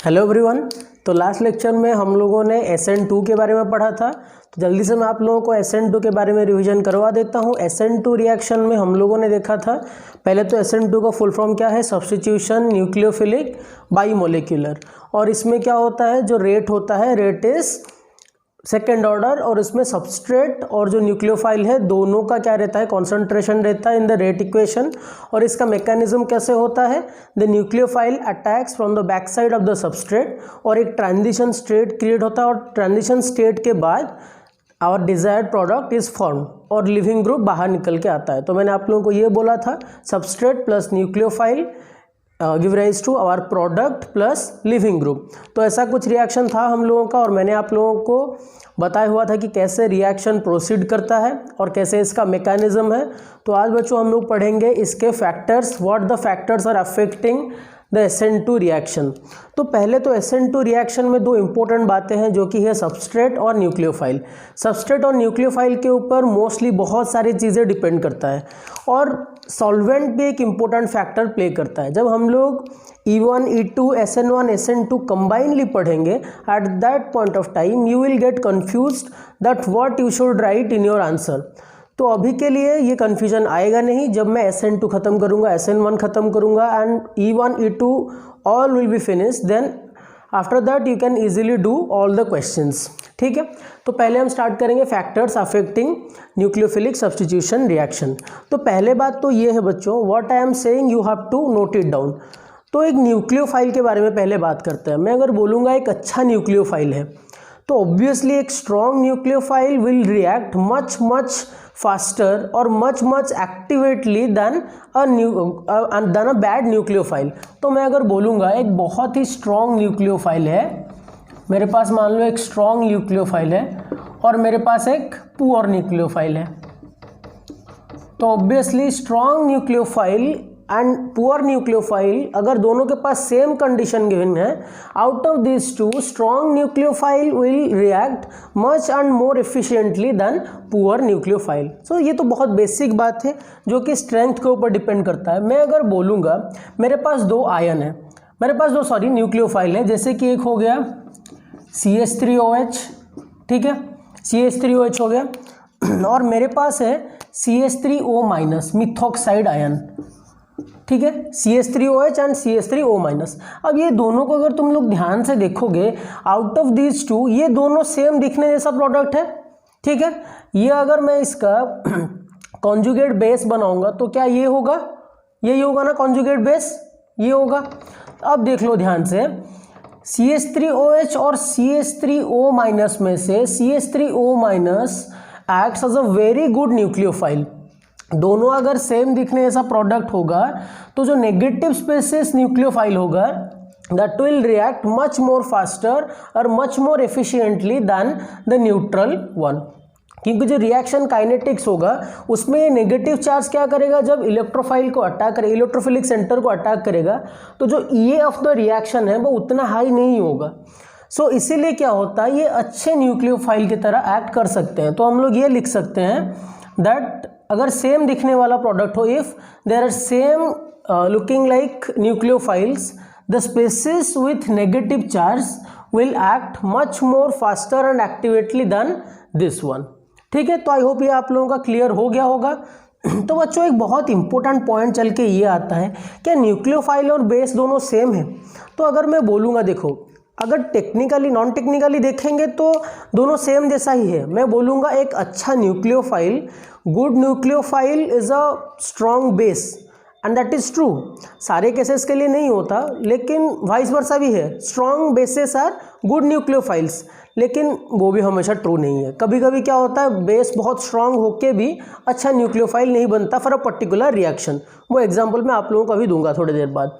Hello everyone. तो last lecture में हम लोगों ने SN2 के बारे में पढ़ा था। तो जल्दी से मैं आप लोगों को SN2 के बारे में रिवीजन करवा देता हूँ। SN2 रिएक्शन में हम लोगों ने देखा था, पहले तो SN2 का फुल फॉर्म क्या है, सब्स्टिट्यूशन न्यूक्लियोफिलिक बाईमोलिकुलर। और इसमें क्या होता है, जो रेट होता है, रेट इज सेकेंड ऑर्डर, और इसमें सबस्ट्रेट और जो न्यूक्लियोफाइल है दोनों का क्या रहता है, कॉन्सेंट्रेशन रहता है इन द रेट इक्वेशन। और इसका मैकेनिज्म कैसे होता है, the nucleophile attacks from the back side of the substrate, और एक ट्रांजिशन स्टेट क्रिएट होता है, और ट्रांजिशन स्टेट के बाद our desired product is form और लिविंग ग्रुप बाहर निकल के आता है। तो मैंने आप लोगों को ये बोला था, substrate plus nucleophile give rise to our product plus leaving group. तो ऐसा कुछ रिएक्शन था हम लोगों का, और मैंने आप लोगों को बताया हुआ था कि कैसे रिएक्शन प्रोसीड करता है और कैसे इसका मैकेनिज्म है। तो आज बच्चों हम लोग पढ़ेंगे इसके factors, what the factors are affecting the SN2 reaction. तो पहले तो SN2 रिएक्शन में दो इंपॉर्टेंट बातें हैं, जो कि है सबस्ट्रेट और न्यूक्लियोफाइल। सबस्ट्रेट और न्यूक्लियोफाइल के ऊपर मोस्टली बहुत सारी चीज़ें डिपेंड करता है, और सॉल्वेंट भी एक इम्पोर्टेंट फैक्टर प्ले करता है। जब हम लोग E1, E2, SN1, SN2 combinedly पढ़ेंगे, at that point of time you will get confused that what you should write in your answer. तो अभी के लिए ये कन्फ्यूजन आएगा नहीं। जब मैं SN2 ख़त्म करूँगा, SN1 ख़त्म करूँगा, and E1, E2 all will be finish, then after that you can easily do all the questions. ठीक है, तो पहले हम स्टार्ट करेंगे factors affecting nucleophilic substitution reaction. तो पहले बात तो ये है बच्चों, what I am saying you have to note it down. तो एक न्यूक्लियोफाइल के बारे में पहले बात करते हैं। मैं अगर बोलूँगा एक अच्छा न्यूक्लियोफाइल है, तो ऑब्वियसली एक strong nucleophile will react much faster और much actively than a bad nucleophile. तो मैं अगर बोलूँगा एक बहुत ही स्ट्रॉन्ग न्यूक्लियोफाइल है, मेरे पास मान लो एक स्ट्रॉन्ग न्यूक्लियोफाइल है और मेरे पास एक पुअर न्यूक्लियोफाइल है, तो obviously strong nucleophile and poor nucleophile अगर दोनों के पास सेम कंडीशन गिवन है, out of this two strong nucleophile will react much and more efficiently than poor nucleophile. So ये तो बहुत बेसिक बात है जो कि स्ट्रेंथ के ऊपर डिपेंड करता है। मैं अगर बोलूँगा मेरे पास दो आयन है, मेरे पास दो न्यूक्लियोफाइल है, जैसे कि एक हो गया CH3OH, ठीक है, CH3OH हो गया, और मेरे पास है CH3O- मिथॉक्साइड आयन, ठीक है, CH3OH एंड CH3O-। अब ये दोनों को अगर तुम लोग ध्यान से देखोगे, आउट ऑफ दीज टू ये दोनों सेम दिखने जैसा प्रोडक्ट है, ठीक है। ये अगर मैं इसका कॉन्जुगेट बेस बनाऊंगा तो क्या ये होगा, यही होगा ना कॉन्जुगेट बेस, ये होगा। अब देख लो ध्यान से, CH3OH और CH3O- में से CH3O- acts as a very good nucleophile. दोनों अगर सेम दिखने जैसा प्रोडक्ट होगा, तो जो नेगेटिव स्पेसिस न्यूक्लियोफाइल होगा that will react much more faster और much more efficiently than the neutral one। क्योंकि जो रिएक्शन काइनेटिक्स होगा उसमें ये नेगेटिव चार्ज क्या करेगा, जब इलेक्ट्रोफाइल को अटैक करेगा, इलेक्ट्रोफिलिक सेंटर को अटैक करेगा, तो जो ये ऑफ द रिएक्शन है वो उतना हाई नहीं होगा। सो इसीलिए क्या होता है, ये अच्छे न्यूक्लियोफाइल की तरह एक्ट कर सकते हैं। तो हम लोग ये लिख सकते हैं दैट अगर सेम दिखने वाला प्रोडक्ट हो, if there are same looking like nucleophiles, the species with negative charge will act much more faster and actively than this one. ठीक है, तो आई होप ये आप लोगों का क्लियर हो गया होगा। तो बच्चों एक बहुत इंपॉर्टेंट पॉइंट चल के ये आता है, क्या न्यूक्लियोफाइल और बेस दोनों सेम है। तो अगर मैं बोलूँगा, देखो अगर टेक्निकली नॉन टेक्निकली देखेंगे तो दोनों सेम जैसा ही है। मैं बोलूँगा एक अच्छा nucleophile, good nucleophile is a strong base, and that is true. सारे केसेस के लिए नहीं होता, लेकिन वाइस वर्सा भी है, strong bases are good nucleophiles, लेकिन वो भी हमेशा ट्रू नहीं है। कभी कभी क्या होता है, बेस बहुत स्ट्रांग होके भी अच्छा न्यूक्लियोफाइल नहीं बनता फॉर अ पर्टिकुलर रिएक्शन। वो एग्जांपल मैं आप लोगों को अभी दूंगा थोड़ी देर बाद।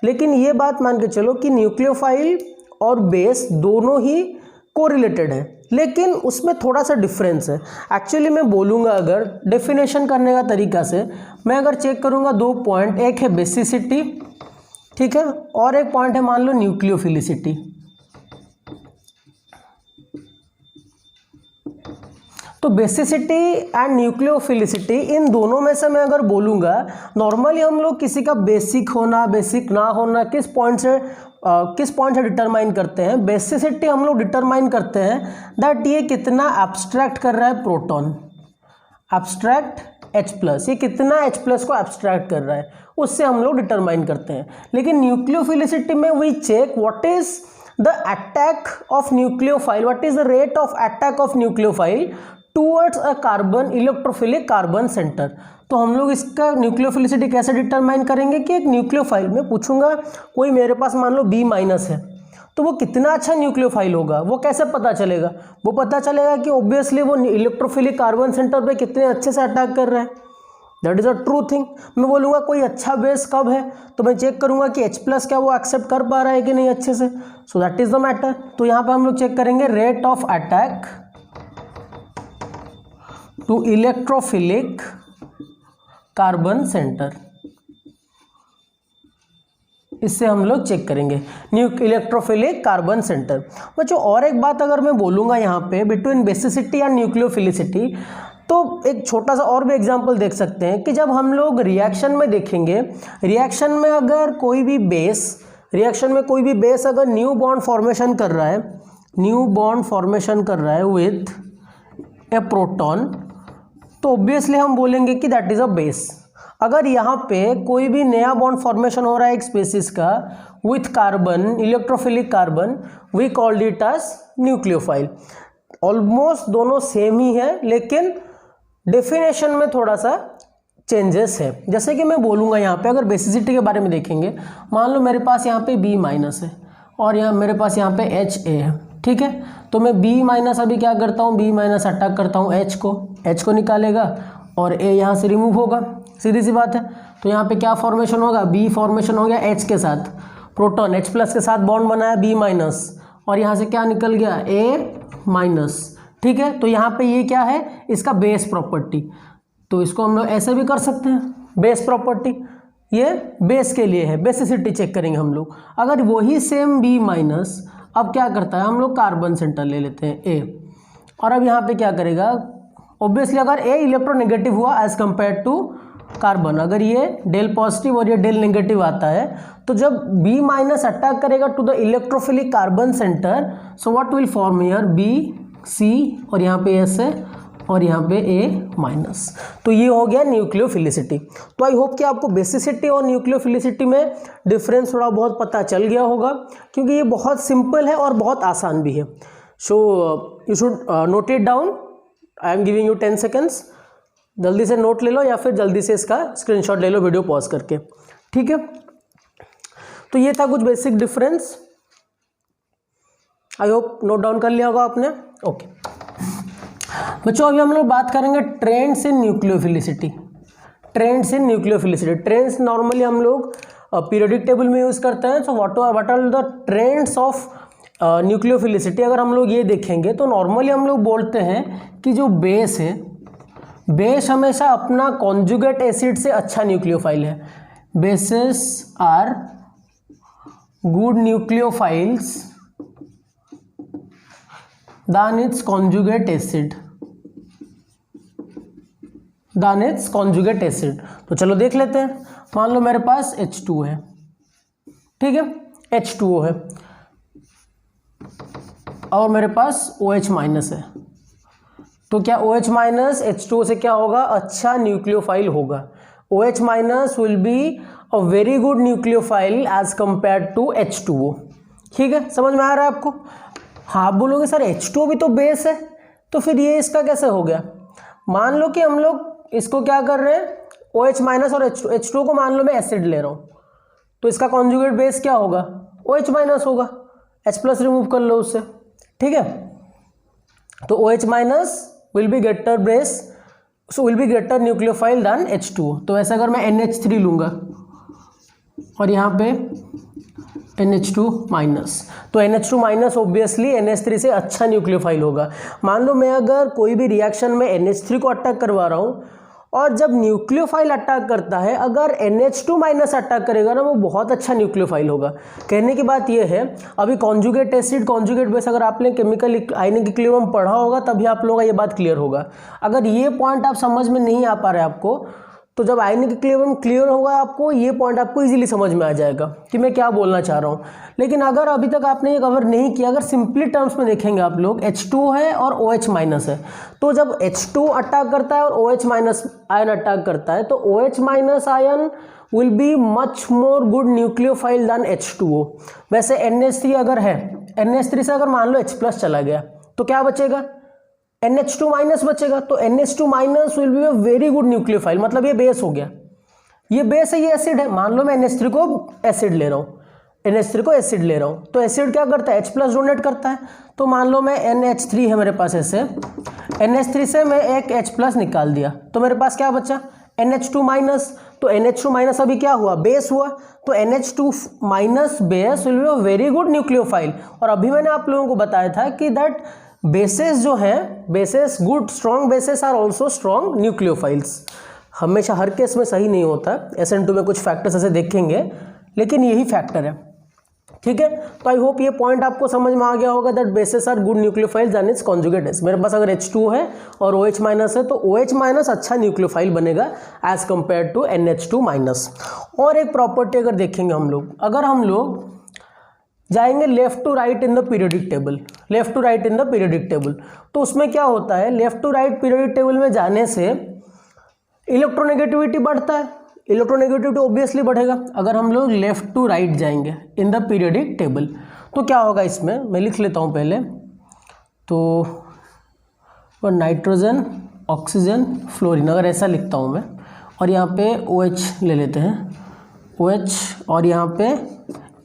लेकिन ये बात मान के चलो कि न्यूक्लियोफाइल और बेस दोनों ही कोरिलेटेड है, लेकिन उसमें थोड़ा सा डिफरेंस है। एक्चुअली मैं बोलूँगा अगर डेफिनेशन करने का तरीका से, मैं अगर चेक करूँगा दो पॉइंट, एक है बेसिसिटी, ठीक है, और एक पॉइंट है मान लो न्यूक्लियोफिलिसिटी। तो बेसिसिटी एंड न्यूक्लियोफिलिसिटी, इन दोनों में से मैं अगर बोलूँगा, नॉर्मली हम लोग किसी का बेसिक होना बेसिक ना होना किस पॉइंट से डिटरमाइन करते हैं? बेसिसिटी हम लोग डिटरमाइन करते हैं दैट ये कितना एब्स्ट्रैक्ट कर रहा है प्रोटॉन, एब्स्ट्रैक्ट H+, ये कितना H+ को एब्स्ट्रैक्ट कर रहा है, उससे हम लोग डिटरमाइन करते हैं। लेकिन न्यूक्लियोफिलिसिटी में we check what is the attack of nucleophile, what is the rate of attack of nucleophile towards a carbon electrophilic carbon centre. तो हम लोग इसका न्यूक्लियोफिलिसिटी कैसे डिटरमाइन करेंगे कि एक न्यूक्लियोफाइल में पूछूंगा, कोई मेरे पास मान लो B- है, तो वो कितना अच्छा न्यूक्लियोफाइल होगा, वो कैसे पता चलेगा? वो पता चलेगा कि ऑब्वियसली वो इलेक्ट्रोफिलिक कार्बन सेंटर पे कितने अच्छे से अटैक कर रहा है। That is a true thing. मैं बोलूँगा कोई अच्छा बेस कब है, तो मैं चेक करूँगा कि H+ क्या वो एक्सेप्ट कर पा रहा है कि नहीं अच्छे से। So that is the matter. तो यहाँ पे हम लोग चेक करेंगे rate of attack to electrophilic carbon centre, इससे हम लोग चेक करेंगे इलेक्ट्रोफिलिक कार्बन सेंटर। बच्चों और एक बात अगर मैं बोलूँगा यहाँ पे बिटवीन बेसिसिटी एंड न्यूक्लियोफिलिसिटी, तो एक छोटा सा और भी एग्जांपल देख सकते हैं कि जब हम लोग रिएक्शन में देखेंगे, रिएक्शन में अगर कोई भी बेस अगर न्यू बॉन्ड फॉर्मेशन कर रहा है विथ ए प्रोटॉन, तो ऑब्वियसली हम बोलेंगे कि दैट इज़ अ बेस। अगर यहाँ पे कोई भी नया बॉन्ड फॉर्मेशन हो रहा है एक स्पीसीज का with carbon, electrophilic carbon, we called it as nucleophile. Almost दोनों सेम ही है, लेकिन डेफिनेशन में थोड़ा सा चेंजेस है। जैसे कि मैं बोलूँगा यहाँ पे अगर बेसिसिटी के बारे में देखेंगे, मान लो मेरे पास यहाँ पे B- है और यहाँ मेरे पास यहाँ पे HA है, ठीक है। तो मैं B- अभी क्या करता हूँ, B- अटैक करता हूँ H को निकालेगा और A यहाँ से रिमूव होगा, सीधी सी बात है। तो यहाँ पे क्या फॉर्मेशन होगा, B फॉर्मेशन हो गया H के साथ, प्रोटॉन H+ के साथ बॉन्ड बनाया B- और यहाँ से क्या निकल गया A-, ठीक है। तो यहाँ पे ये क्या है, इसका बेस प्रॉपर्टी। तो इसको हम लोग ऐसे भी कर सकते हैं, बेस प्रॉपर्टी, ये बेस के लिए है, बेसिसिटी चेक करेंगे हम लोग। अगर वही सेम B-, अब क्या करता है, हम लोग कार्बन सेंटर ले लेते हैं A, और अब यहाँ पे क्या करेगा, ऑब्वियसली अगर A इलेक्ट्रोनेगेटिव हुआ एज कंपेयर टू कार्बन, अगर ये डेल पॉजिटिव और ये डेल नेगेटिव आता है, तो जब B- अटैक करेगा to the electrophilic carbon centre, so what will form here, B-C और यहाँ पे S है और यहाँ पे A-। तो ये हो गया न्यूक्लियोफिलिसिटी। तो आई होप कि आपको बेसिसिटी और न्यूक्लियोफिलिसिटी में डिफरेंस थोड़ा बहुत पता चल गया होगा, क्योंकि ये बहुत सिंपल है और बहुत आसान भी है। So you should note it down. I am giving you 10 seconds, जल्दी से नोट ले लो या फिर जल्दी से इसका स्क्रीनशॉट ले लो वीडियो पॉज करके, ठीक है। तो ये था कुछ basic difference, I hope note down कर लिया होगा आपने। ओके बच्चों, अभी हम लोग बात करेंगे trends in nucleophilicity. Trends normally हम लोग पीरियोडिक टेबल में यूज़ करते हैं। So what are the trends of nucleophilicity. अगर हम लोग ये देखेंगे तो नॉर्मली हम लोग बोलते हैं कि जो बेस है, बेस हमेशा अपना कॉन्जुगेट एसिड से अच्छा न्यूक्लियोफाइल है। Bases are good nucleophiles than its conjugate acid। तो चलो देख लेते हैं। मान लो मेरे पास H2 है, ठीक है, H2O है और मेरे पास OH- है। तो क्या OH- H2O से क्या होगा, अच्छा न्यूक्लियोफाइल होगा। OH- will be a very good nucleophile as compare to H2O। ठीक है, समझ में आ रहा है आपको? हाँ, आप बोलोगे सर H2O भी तो बेस है, तो फिर ये इसका कैसे हो गया? मान लो कि हम लोग इसको क्या कर रहे हैं, OH- और H2O को मान लो मैं एसिड ले रहा हूँ, तो इसका कॉन्जुगेट बेस क्या होगा, OH- होगा। H+ रिमूव कर लो उससे, ठीक है। तो OH- will be greater base, so will be greater nucleophile than H2O। तो ऐसा अगर मैं NH3 लूँगा और यहाँ पे NH2-, तो NH2- ऑब्वियसली NH3 से अच्छा न्यूक्लियोफाइल होगा। मान लो मैं अगर कोई भी रिएक्शन में NH3 को अटैक करवा रहा हूँ और जब न्यूक्लियोफाइल अटैक करता है, अगर NH2 माइनस अटैक करेगा ना, वो बहुत अच्छा न्यूक्लियोफाइल होगा। कहने की बात ये है, अभी कॉन्जुगेट एसिड कॉन्जुगेट बेस अगर आपने केमिकल आयनिक इक्विलिब्रियम पढ़ा होगा तभी आप लोगों का ये बात क्लियर होगा। अगर ये पॉइंट आप समझ में नहीं आ पा रहे आपको, तो जब आयनिक इक्विलिब्रियम क्लियर होगा आपको, ये पॉइंट आपको इजीली समझ में आ जाएगा कि मैं क्या बोलना चाह रहा हूँ। लेकिन अगर अभी तक आपने ये कवर नहीं किया, अगर सिंपली टर्म्स में देखेंगे आप लोग, H2 है और OH माइनस है, तो जब H2 अटैक करता है और OH माइनस आयन अटैक करता है, तो OH minus ion will be much more good nucleophile than H2O। वैसे NH3 अगर है, NH3 से अगर मान लो H प्लस चला गया तो क्या बचेगा, NH2 माइनस बचेगा। तो NH2 minus will be a very good nucleophile, मतलब ये बेस हो गया, ये बेस है, ये एसिड है। मान लो मैं NH3 को एसिड ले रहा हूँ, NH3 को एसिड ले रहा हूँ, तो एसिड क्या करता है, H प्लस डोनेट करता है। तो मान लो मैं NH3 है मेरे पास, ऐसे NH3 से मैं एक H प्लस निकाल दिया, तो मेरे पास क्या बचा, NH2 माइनस। तो NH2 माइनस अभी क्या हुआ, बेस हुआ, तो NH2 minus base will be a very good nucleophile. और अभी मैंने आप लोगों को बताया था कि दैट बेसेस जो हैं, bases good strong bases are also strong nucleophiles. हमेशा हर केस में सही नहीं होता, SN2 में कुछ फैक्टर्स ऐसे देखेंगे, लेकिन यही फैक्टर है, ठीक है। तो आई होप ये पॉइंट आपको समझ में आ गया होगा that bases are good nucleophiles and its conjugate acid. मेरे पास अगर H2 है और OH माइनस है, तो OH माइनस अच्छा न्यूक्लियोफाइल बनेगा as compare to NH2 minus. और एक प्रॉपर्टी अगर देखेंगे हम लोग, अगर हम लोग जाएंगे left to right in the periodic table, left to right in the periodic table, तो उसमें क्या होता है, left to right periodic table में जाने से इलेक्ट्रोनेगेटिविटी बढ़ता है, इलेक्ट्रोनेगेटिविटी ऑब्वियसली बढ़ेगा। अगर हम लोग लेफ्ट टू राइट जाएंगे इन द पीरियोडिक टेबल, तो क्या होगा, इसमें मैं लिख लेता हूँ पहले, तो नाइट्रोजन, ऑक्सीजन, फ्लोरीन, अगर ऐसा लिखता हूँ मैं, और यहाँ पे OH ले लेते हैं, OH, और यहाँ पे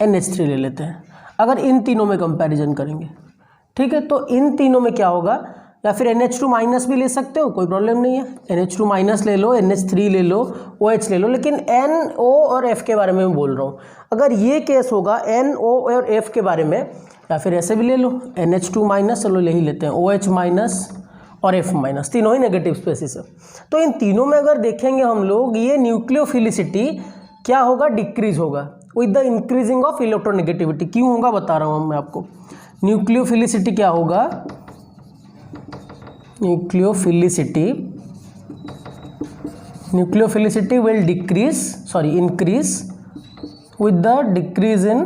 NH3 ले लेते हैं। अगर इन तीनों में कंपैरिजन करेंगे, ठीक है, तो इन तीनों में क्या होगा, या फिर NH2 माइनस भी ले सकते हो, कोई प्रॉब्लम नहीं है, NH2 माइनस ले लो, NH3 ले लो, OH ले लो, लेकिन NO और F के बारे में मैं बोल रहा हूँ। अगर ये केस होगा NO और F के बारे में, या फिर ऐसे भी ले लो, NH2 माइनस, चलो यही लेते हैं, OH माइनस और F माइनस, तीनों ही नेगेटिव स्पेसिस है। तो इन तीनों में अगर देखेंगे हम लोग, ये न्यूक्लियोफिलिसिटी क्या होगा, डिक्रीज होगा with the increasing of electronegativity. क्यों होगा बता रहा हूँ मैं आपको। न्यूक्लियोफिलिसिटी क्या होगा, nucleophilicity will decrease, sorry increase with the decrease in,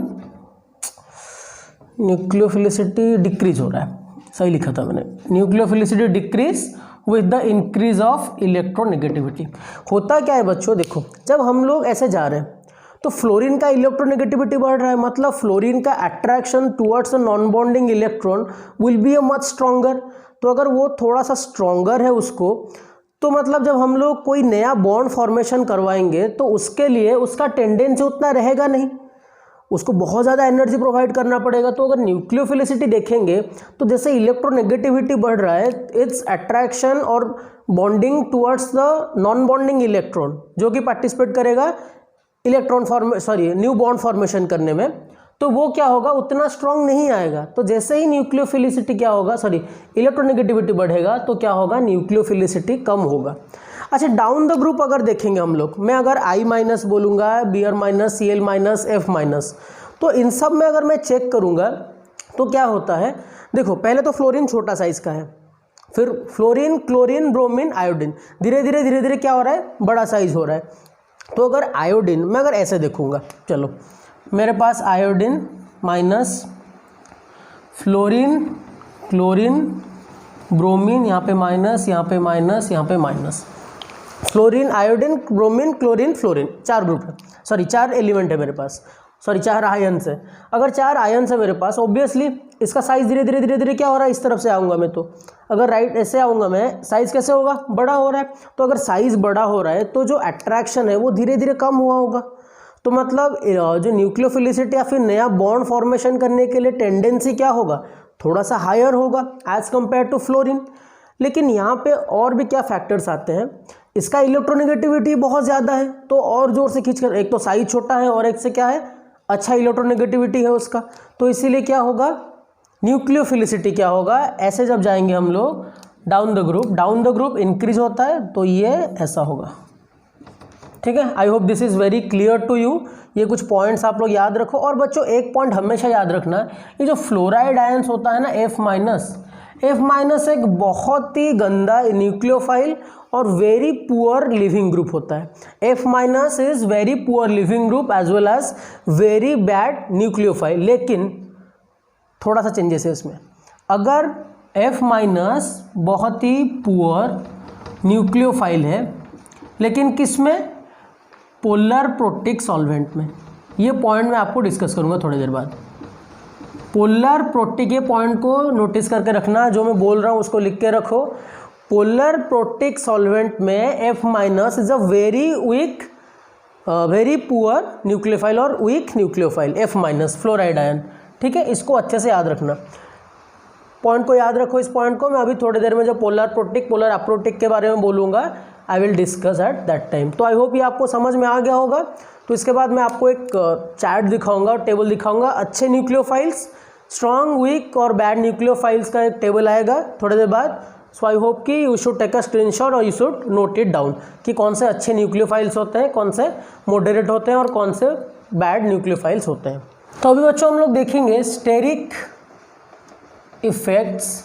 nucleophilicity decrease हो रहा है, सही लिखा था मैंने, nucleophilicity decrease with the increase of electronegativity. होता क्या है बच्चों, देखो जब हम लोग ऐसे जा रहे हैं तो फ्लोरीन का इलेक्ट्रोनेगेटिविटी बढ़ रहा है, मतलब फ्लोरीन का attraction towards a non bonding electron will be a much stronger. तो अगर वो थोड़ा सा स्ट्रॉन्गर है उसको, तो मतलब जब हम लोग कोई नया बॉन्ड फॉर्मेशन करवाएंगे तो उसके लिए उसका टेंडेंसी उतना रहेगा नहीं, उसको बहुत ज़्यादा एनर्जी प्रोवाइड करना पड़ेगा। तो अगर न्यूक्लियोफिलिसिटी देखेंगे तो जैसे इलेक्ट्रोनेगेटिविटी बढ़ रहा है, इट्स अट्रैक्शन और bonding towards the non bonding electron जो कि पार्टिसिपेट करेगा न्यू बॉन्ड फॉर्मेशन करने में, तो वो क्या होगा, उतना स्ट्रॉन्ग नहीं आएगा। तो जैसे ही न्यूक्लियोफिलिसिटी क्या होगा, इलेक्ट्रोनेगेटिविटी बढ़ेगा, तो क्या होगा, न्यूक्लियोफिलिसिटी कम होगा। अच्छा, डाउन द ग्रुप अगर देखेंगे हम लोग, मैं अगर I माइनस बोलूँगा, Br minus, Cl minus, F minus, तो इन सब में अगर मैं चेक करूँगा तो क्या होता है, देखो पहले तो फ्लोरीन छोटा साइज़ का है, फिर फ्लोरीन, क्लोरीन, ब्रोमीन, आयोडीन, धीरे धीरे क्या हो रहा है, बड़ा साइज हो रहा है। तो अगर आयोडीन मैं अगर ऐसे देखूँगा, चलो मेरे पास iodine minus, fluorine, chlorine, bromine, यहाँ पे माइनस, यहाँ पे माइनस, यहाँ पे minus, fluorine, iodine, bromine, chlorine, fluorine, 4 group है, 4 एलिमेंट है मेरे पास, 4 आयन्स है। अगर 4 आयन्स है मेरे पास, ऑब्वियसली इसका साइज धीरे धीरे क्या हो रहा है, इस तरफ से आऊँगा मैं, तो अगर राइट ऐसे आऊँगा मैं, साइज कैसे होगा, बड़ा हो रहा है। तो अगर साइज बड़ा हो रहा है तो जो अट्रैक्शन है वो धीरे धीरे कम हुआ होगा। तो मतलब जो न्यूक्लियोफिलिसिटी या फिर नया बॉन्ड फॉर्मेशन करने के लिए टेंडेंसी क्या होगा, थोड़ा सा हायर होगा एज कंपेयर टू फ्लोरीन। लेकिन यहाँ पे और भी क्या फैक्टर्स आते हैं, इसका इलेक्ट्रोनेगेटिविटी बहुत ज़्यादा है तो और ज़ोर से खींच कर, एक तो साइज छोटा है और एक से क्या है, अच्छा इलेक्ट्रोनेगेटिविटी है उसका, तो इसीलिए क्या होगा, न्यूक्लियोफिलिसिटी क्या होगा, ऐसे जब जाएंगे हम लोग डाउन द ग्रुप इंक्रीज होता है, तो ये ऐसा होगा। ठीक है, I hope this is very clear to you. ये कुछ पॉइंट्स आप लोग याद रखो। और बच्चों एक पॉइंट हमेशा याद रखना, ये जो फ्लोराइड आयंस होता है ना एफ माइनस एक बहुत ही गंदा न्यूक्लियोफाइल और वेरी पुअर लिविंग ग्रुप होता है। F minus is very poor leaving group as well as very bad nucleophile. लेकिन थोड़ा सा चेंजेस है इसमें, अगर एफ माइनस बहुत ही पुअर न्यूक्लियोफाइल है, लेकिन किस में? पोलर प्रोटिक सॉल्वेंट में। ये पॉइंट मैं आपको डिस्कस करूंगा थोड़ी देर बाद। पोलर प्रोटिक, ये पॉइंट को नोटिस करके रखना, जो मैं बोल रहा हूँ उसको लिख के रखो। पोलर प्रोटिक सॉल्वेंट में F minus is a very weak very poor nucleophile और weak nucleophile, F minus fluoride ion. ठीक है, इसको अच्छे से याद रखना, पॉइंट को याद रखो। इस पॉइंट को मैं अभी थोड़ी देर में जो पोलर प्रोटिक पोलर अप्रोटिक के बारे में बोलूँगा, I will discuss at that time. तो आई होप ये आपको समझ में आ गया होगा। तो इसके बाद मैं आपको एक चार्ट दिखाऊंगा, टेबल दिखाऊंगा, अच्छे न्यूक्लियोफाइल्स, स्ट्रॉन्ग, वीक और बैड न्यूक्लियोफाइल्स का एक टेबल आएगा थोड़ी देर बाद। सो आई होप कि you should take a screenshot और you should note it down कि कौन से अच्छे न्यूक्लियोफाइल्स होते हैं, कौन से मॉडरेट होते हैं और कौन से बैड न्यूक्लियोफाइल्स होते हैं। तो अभी बच्चों हम लोग देखेंगे स्टेरिक इफेक्ट्स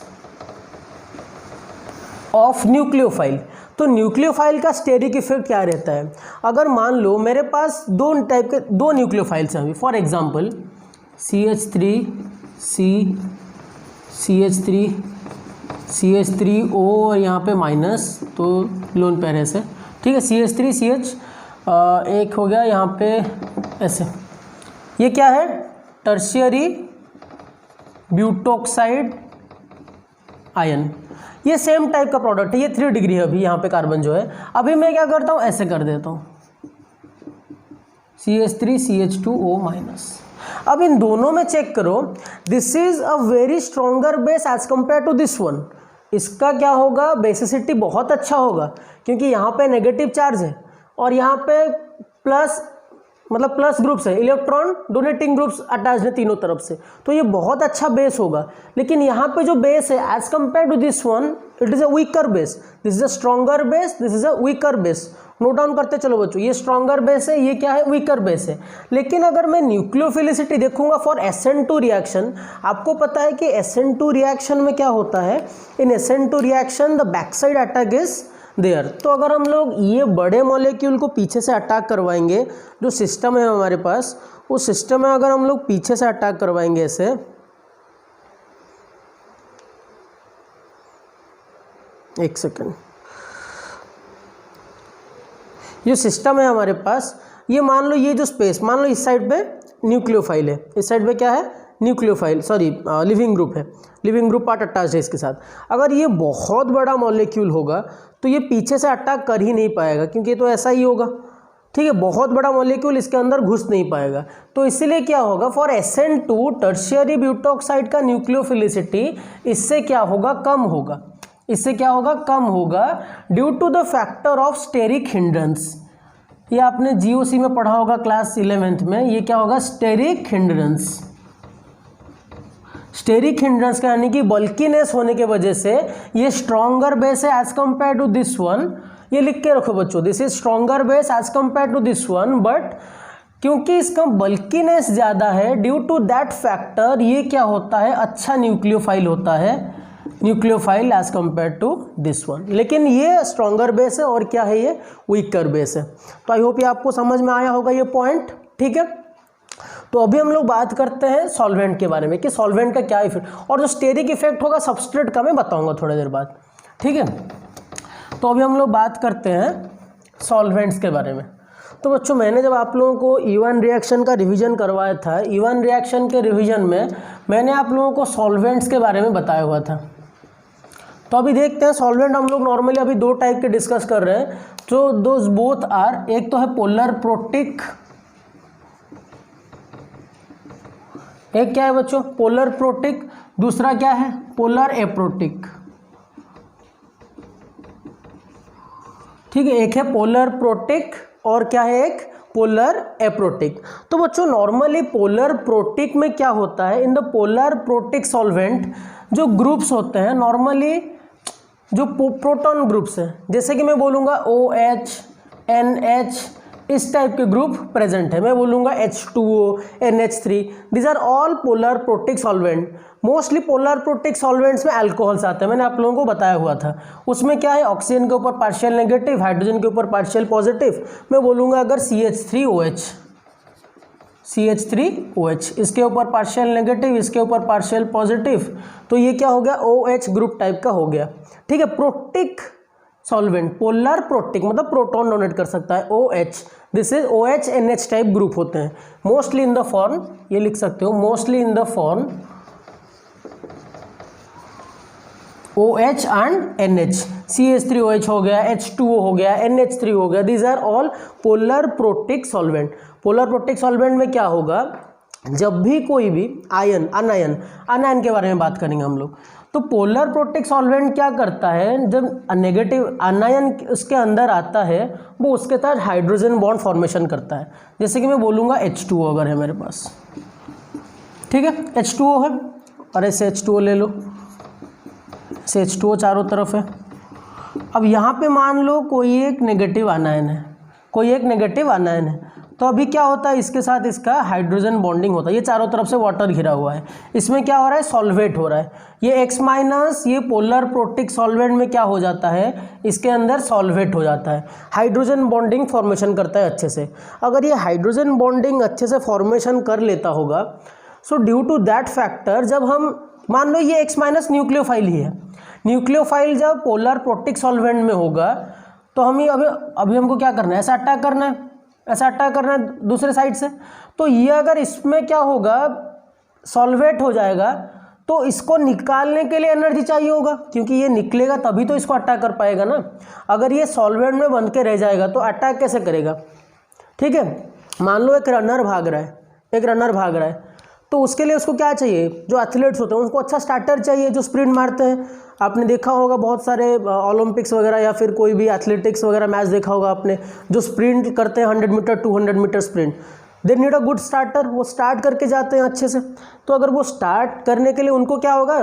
ऑफ न्यूक्लियोफाइल। तो न्यूक्लियोफाइल का स्टेरिक इफेक्ट क्या रहता है? अगर मान लो मेरे पास दो टाइप के दो न्यूक्लियोफाइल्स हैं अभी, for example CH3 C, CH3O और यहाँ पे माइनस, तो लोन पेयर ऐसे। ठीक है, CH3 CH एक हो गया यहाँ पे ऐसे। ये क्या है? Tertiary butoxide ion. ये सेम टाइप का प्रोडक्ट है, ये 3 डिग्री है अभी यहाँ पे कार्बन जो है। अभी मैं क्या करता हूँ, ऐसे कर देता हूँ CH3 CH2O माइनस। अब इन दोनों में चेक करो, this is a very stronger base as compare to this one. इसका क्या होगा? बेसिसिटी बहुत अच्छा होगा, क्योंकि यहाँ पे नेगेटिव चार्ज है और यहाँ पे प्लस मतलब प्लस ग्रुप्स है, इलेक्ट्रॉन डोनेटिंग ग्रुप्स अटैच है तीनों तरफ से, तो ये बहुत अच्छा बेस होगा। लेकिन यहाँ पे जो बेस है as compare to this one, it is a weaker base, this is a stronger base, this is a weaker base. Note down करते चलो बच्चों, ये स्ट्रॉन्गर बेस है, ये क्या है? वीकर बेस है। लेकिन अगर मैं न्यूक्लियोफिलिसिटी देखूंगा फॉर SN2 रिएक्शन, आपको पता है कि SN2 रिएक्शन में क्या होता है? In SN2 reaction the back side attack is there. तो अगर हम लोग ये बड़े मॉलिक्यूल को पीछे से अटैक करवाएंगे, जो सिस्टम है हमारे पास, उस सिस्टम में अगर हम लोग पीछे से अटैक करवाएंगे ऐसे, एक सेकेंड, ये सिस्टम है हमारे पास, ये मान लो ये जो स्पेस, मान लो इस साइड पे न्यूक्लियोफाइल है, इस साइड पे क्या है? न्यूक्लियोफाइल, सॉरी लिविंग ग्रुप है, लिविंग ग्रुप पार्ट अटैच है इसके साथ। अगर ये बहुत बड़ा मॉलिक्यूल होगा तो ये पीछे से अटैक कर ही नहीं पाएगा, क्योंकि ये तो ऐसा ही होगा। ठीक है, बहुत बड़ा मॉलिक्यूल इसके अंदर घुस नहीं पाएगा। तो इसीलिए क्या होगा? फॉर SN2 टर्शियरी ब्यूटोक्साइड का न्यूक्लियोफिलिसिटी इससे क्या होगा? कम होगा। इससे क्या होगा? कम होगा, due to the factor of steric hindrance. ये आपने GOC में पढ़ा होगा क्लास 11th में। ये क्या होगा? Steric hindrance. स्टेरिक हिंड्रेंस का यानी कि बल्कीनेस होने के वजह से ये स्ट्रॉन्गर बेस है as compare to this one. ये लिख के रखो बच्चों, this is stronger base as compare to this one, but क्योंकि इसका बल्कीनेस ज़्यादा है, ड्यू टू दैट फैक्टर ये क्या होता है? अच्छा न्यूक्लियोफाइल होता है, nucleophile as compare to this one. लेकिन ये स्ट्रॉन्गर बेस है और क्या है? ये वीकर बेस है। तो आई होप ये आपको समझ में आया होगा ये पॉइंट। ठीक है, तो अभी हम लोग बात करते हैं सॉल्वेंट के बारे में कि सॉल्वेंट का क्या इफेक्ट, और जो स्टेरिक इफेक्ट होगा सबस्ट्रेट का मैं बताऊंगा थोड़ी देर बाद। ठीक है, तो अभी हम लोग बात करते हैं सॉल्वेंट्स के बारे में। तो बच्चों मैंने जब आप लोगों को E1 रिएक्शन का रिवीजन करवाया था, E1 रिएक्शन के रिवीजन में मैंने आप लोगों को सॉल्वेंट्स के बारे में बताया हुआ था। तो अभी देखते हैं सॉल्वेंट हम लोग नॉर्मली अभी 2 टाइप के डिस्कस कर रहे हैं, जो दोज बोथ आर, एक तो है पोलर प्रोटिक, एक क्या है बच्चों? पोलर प्रोटिक, दूसरा क्या है? Polar aprotic. ठीक है, एक है पोलर प्रोटिक और क्या है? एक पोलर एप्रोटिक। तो बच्चों नॉर्मली पोलर प्रोटिक में क्या होता है? In the polar protic solvent जो ग्रुप्स होते हैं नॉर्मली जो प्रोटॉन ग्रुप्स हैं, जैसे कि मैं बोलूँगा OH NH, इस टाइप के ग्रुप प्रेजेंट है। मैं बोलूँगा H2O NH3, these are all polar protic solvent. Mostly polar protic solvents में अल्कोहल्स आते हैं, मैंने आप लोगों को बताया हुआ था। उसमें क्या है, ऑक्सीजन के ऊपर पार्शियल नेगेटिव, हाइड्रोजन के ऊपर पार्शियल पॉजिटिव। मैं बोलूँगा अगर CH3OH, इसके ऊपर पार्शियल नेगेटिव, इसके ऊपर पार्शियल पॉजिटिव, तो ये क्या हो गया, OH ग्रुप टाइप का हो गया। ठीक है, प्रोटिक सॉल्वेंट, पोलर प्रोटिक मतलब प्रोटॉन डोनेट कर सकता है, OH, this is OH NH type group होते हैं। मोस्टली इन द फॉर्म, ये लिख सकते हो, mostly in the form OH and NH, CH3OH हो गया, H2O हो गया, NH3 हो गया, these are all polar protic solvent. Polar protic solvent में क्या होगा, जब भी कोई भी आयन, अनायन के बारे में बात करेंगे हम लोग, तो पोलर प्रोटिक सॉल्वेंट क्या करता है, जब नेगेटिव अनायन उसके अंदर आता है, वो उसके साथ हाइड्रोजन बॉन्ड फॉर्मेशन करता है। जैसे कि मैं बोलूँगा H2O अगर है मेरे पास, ठीक है, H2O है, और ऐसे H2O ले लो, ऐसे H2O चारों तरफ है। अब यहाँ पे मान लो कोई एक नेगेटिव आनायन है, तो अभी क्या होता है, इसके साथ इसका हाइड्रोजन बॉन्डिंग होता है, ये चारों तरफ से वाटर घिरा हुआ है, इसमें क्या हो रहा है, सॉल्वेट हो रहा है। ये X माइनस, ये पोलर प्रोटिक सॉल्वेंट में क्या हो जाता है, इसके अंदर सॉल्वेट हो जाता है, हाइड्रोजन बॉन्डिंग फॉर्मेशन करता है अच्छे से। अगर ये हाइड्रोजन बॉन्डिंग अच्छे से फॉर्मेशन कर लेता होगा, so due to that factor, जब हम मान लो ये X माइनस न्यूक्लियोफाइल ही है, न्यूक्लियोफाइल जब पोलर प्रोटिक सॉल्वेंट में होगा, तो हम ये अभी हमको क्या करना है, ऐसा अटैक करना है दूसरे साइड से। तो ये अगर इसमें क्या होगा, सॉल्वेट हो जाएगा, तो इसको निकालने के लिए एनर्जी चाहिए होगा, क्योंकि ये निकलेगा तभी तो इसको अटैक कर पाएगा ना। अगर ये सॉल्वेंट में बंध के रह जाएगा तो अटैक कैसे करेगा। ठीक है, मान लो एक रनर भाग रहा है, तो उसके लिए उसको क्या चाहिए, जो एथलीट्स होते हैं उनको अच्छा स्टार्टर चाहिए, जो स्प्रिंट मारते हैं। आपने देखा होगा बहुत सारे ओलंपिक्स वगैरह या फिर कोई भी एथलेटिक्स वगैरह मैच देखा होगा आपने, जो स्प्रिंट करते हैं 100 meter 200 meter sprint, they need a good starter, वो स्टार्ट करके जाते हैं अच्छे से। तो अगर वो स्टार्ट करने के लिए उनको क्या होगा,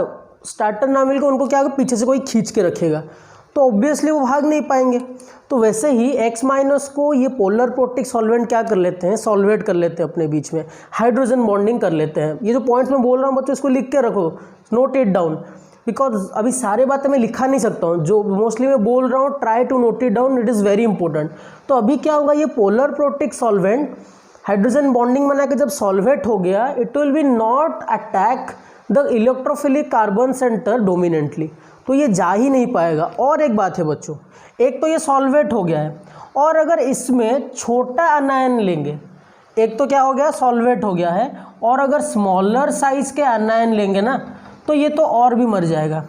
स्टार्टर ना मिलकर उनको क्या होगा, पीछे से कोई खींच के रखेगा, तो ऑब्वियसली वो भाग नहीं पाएंगे। तो वैसे ही X माइनस को ये पोलर प्रोटिक सॉल्वेंट क्या कर लेते हैं, सॉल्वेट कर लेते हैं अपने बीच में, हाइड्रोजन बॉन्डिंग कर लेते हैं। ये जो पॉइंट्स मैं बोल रहा हूँ बच्चों, इसको लिख के रखो, नोट इट डाउन, बिकॉज अभी सारे बातें मैं लिखा नहीं सकता हूँ, जो मोस्टली मैं बोल रहा हूँ try to note it down, it is very important. तो अभी क्या होगा, ये polar protic solvent hydrogen bonding बना के जब सॉल्वेट हो गया, it will be not attack the electrophilic carbon centre dominantly, तो ये जा ही नहीं पाएगा। और एक बात है बच्चों, एक तो ये सॉल्वेट हो गया है, और अगर इसमें छोटा अनायन लेंगे, एक तो क्या हो गया, सॉल्वेट हो गया है, और अगर स्मॉलर साइज के अनायन लेंगे ना, तो ये तो और भी मर जाएगा।